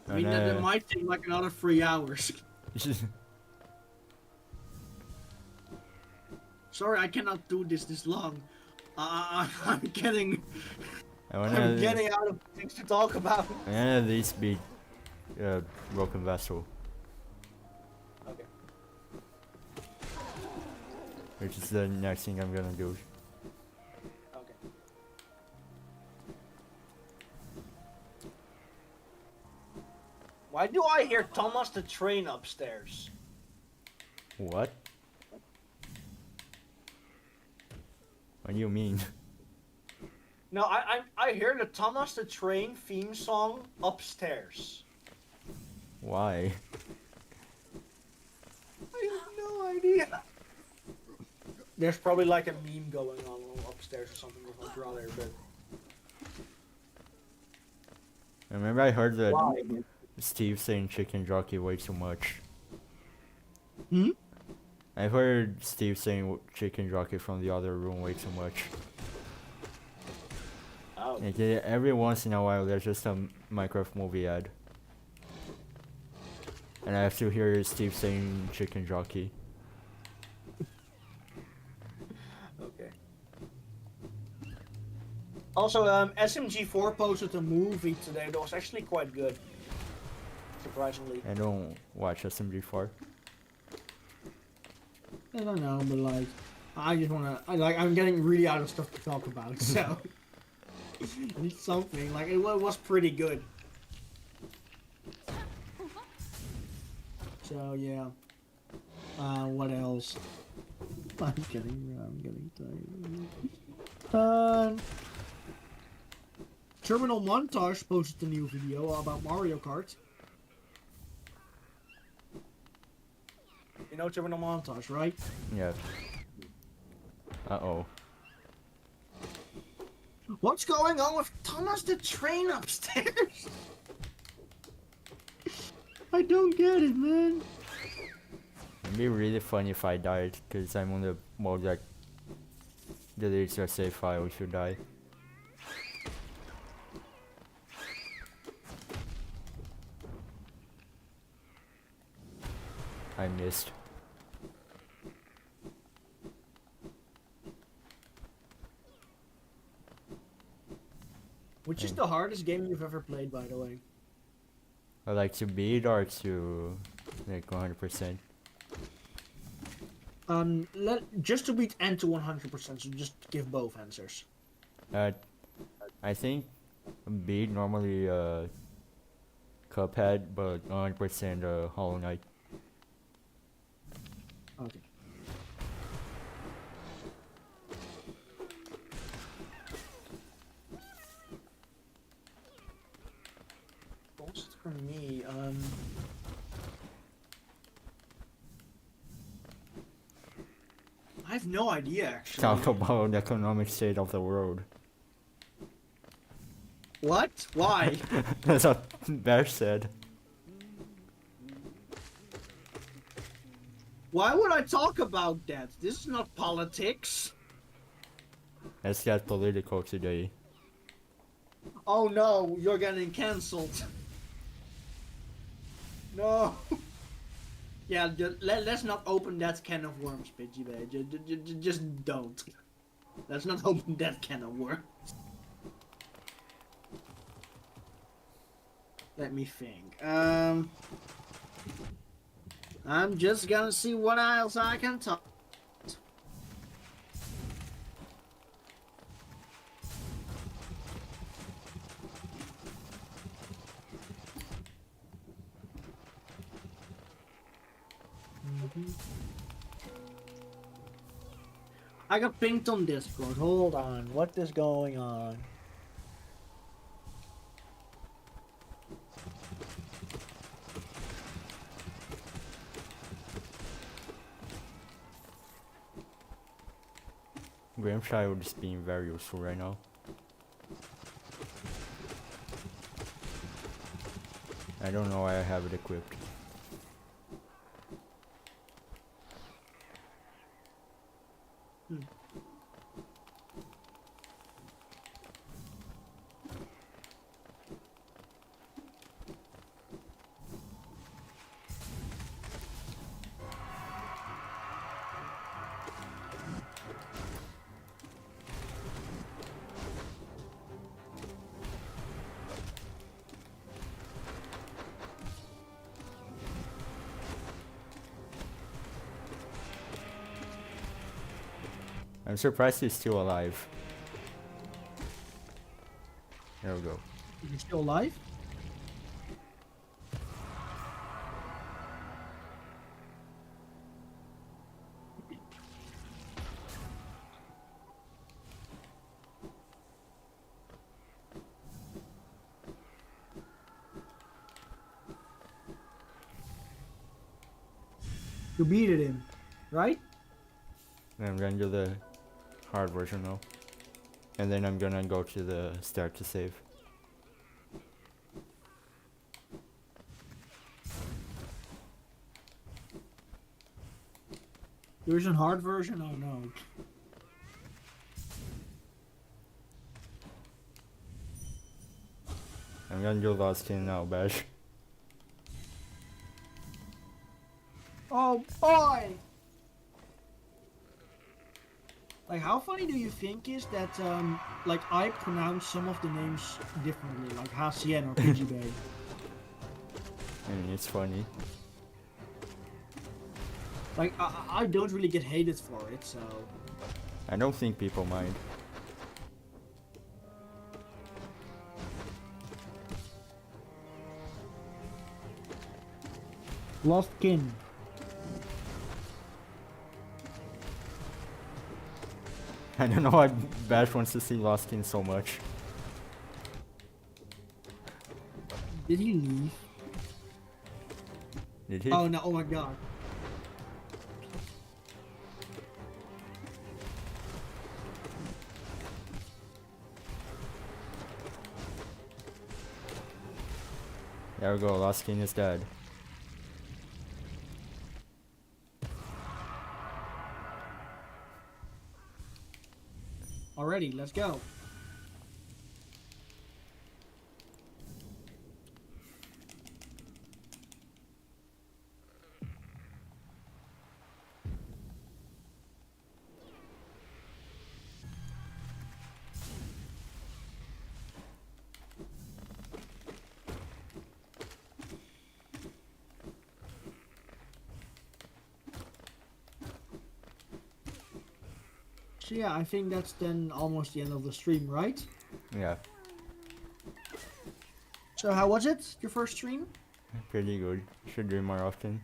I mean, that might take like another 3 hours. Sorry, I cannot do this long. I'm getting I'm getting out of things to talk about. I'm gonna at least beat Broken Vessel, Okay. which is the next thing I'm gonna do. Okay. Why do I hear Thomas the Train upstairs? What? What do you mean? No, I hear the Thomas the Train theme song upstairs. Why? I have no idea. There's probably like a meme going on upstairs or something with my brother, but I remember I heard that why? Steve saying chicken jockey way too much. Hmm? I've heard Steve saying chicken jockey from the other room way too much. Oh. Like, every once in a while there's just a Minecraft movie ad. And I have to hear Steve saying chicken jockey. Okay. Also, SMG4 posted a movie today that was actually quite good. Surprisingly. I don't watch SMG4. I don't know, but like, I just wanna. I'm getting really out of stuff to talk about, so I need something. Like it was pretty good. So yeah. What else? I'm getting tired. Terminal Montage posted a new video about Mario Kart. You know Terminal Montage, right? Yeah. Uh-oh. What's going on with Thomas the Train upstairs? I don't get it, man. It'd be really funny if I died, because I'm on the mode that deletes your save file if you die. I missed. Which is the hardest game you've ever played, by the way? I like to beat or to like 100%. Just to beat and to 100%, so just give both answers. I think beat normally Cuphead, but 100% Hollow Knight. Okay. Most for me, I have no idea actually. Talk about the economic state of the world. What? Why? That's what Bash said. Why would I talk about that? This is not politics. Let's get political today. Oh no, you're getting cancelled. No. Yeah, let's not open that can of worms, Pidgey Bay. Just don't. Let's not open that can of worms. Let me think. I'm just gonna see what else I can talk. I got pinged on Discord. Hold on. What is going on? Grandchild is being very useful right now. I don't know why I have it equipped. I'm surprised he's still alive. There we go. You're still alive? You beat him, right? I'm gonna do the hard version now. And then I'm gonna go to the start to save. There's a hard version? Oh no. I'm gonna do Lost King now, Bash. Oh boy! Like, how funny do you think is that, like, I pronounce some of the names differently, like Hasien or Pidgey Bay? I mean, it's funny. Like, I don't really get hated for it, so... I don't think people mind. Lost kin. I don't know why Bash wants to see Lost King so much. Did he leave? Did he? Oh no! Oh my god! There we go, Lost King is dead. Already, let's go. So yeah, I think that's then almost the end of the stream, right? Yeah, So how was it? Your first stream? pretty good. Should do it more often.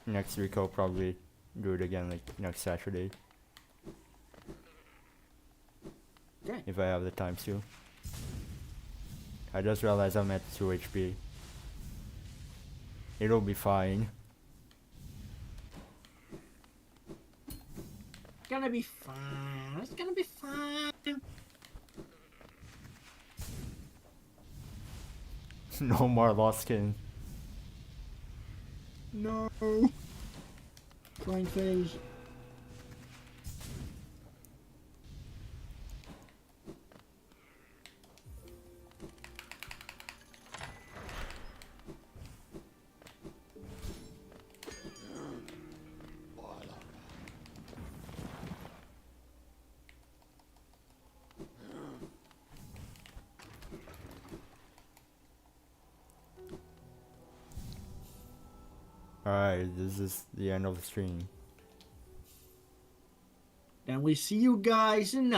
Next week I'll probably do it again, like next Saturday. Okay. If I have the time to. I just realized I'm at 2 HP. It'll be fine. It's gonna be fine. It's gonna be fine. No more Lost King. No. Flying phase. Alright, this is the end of the stream. Then we see you guys in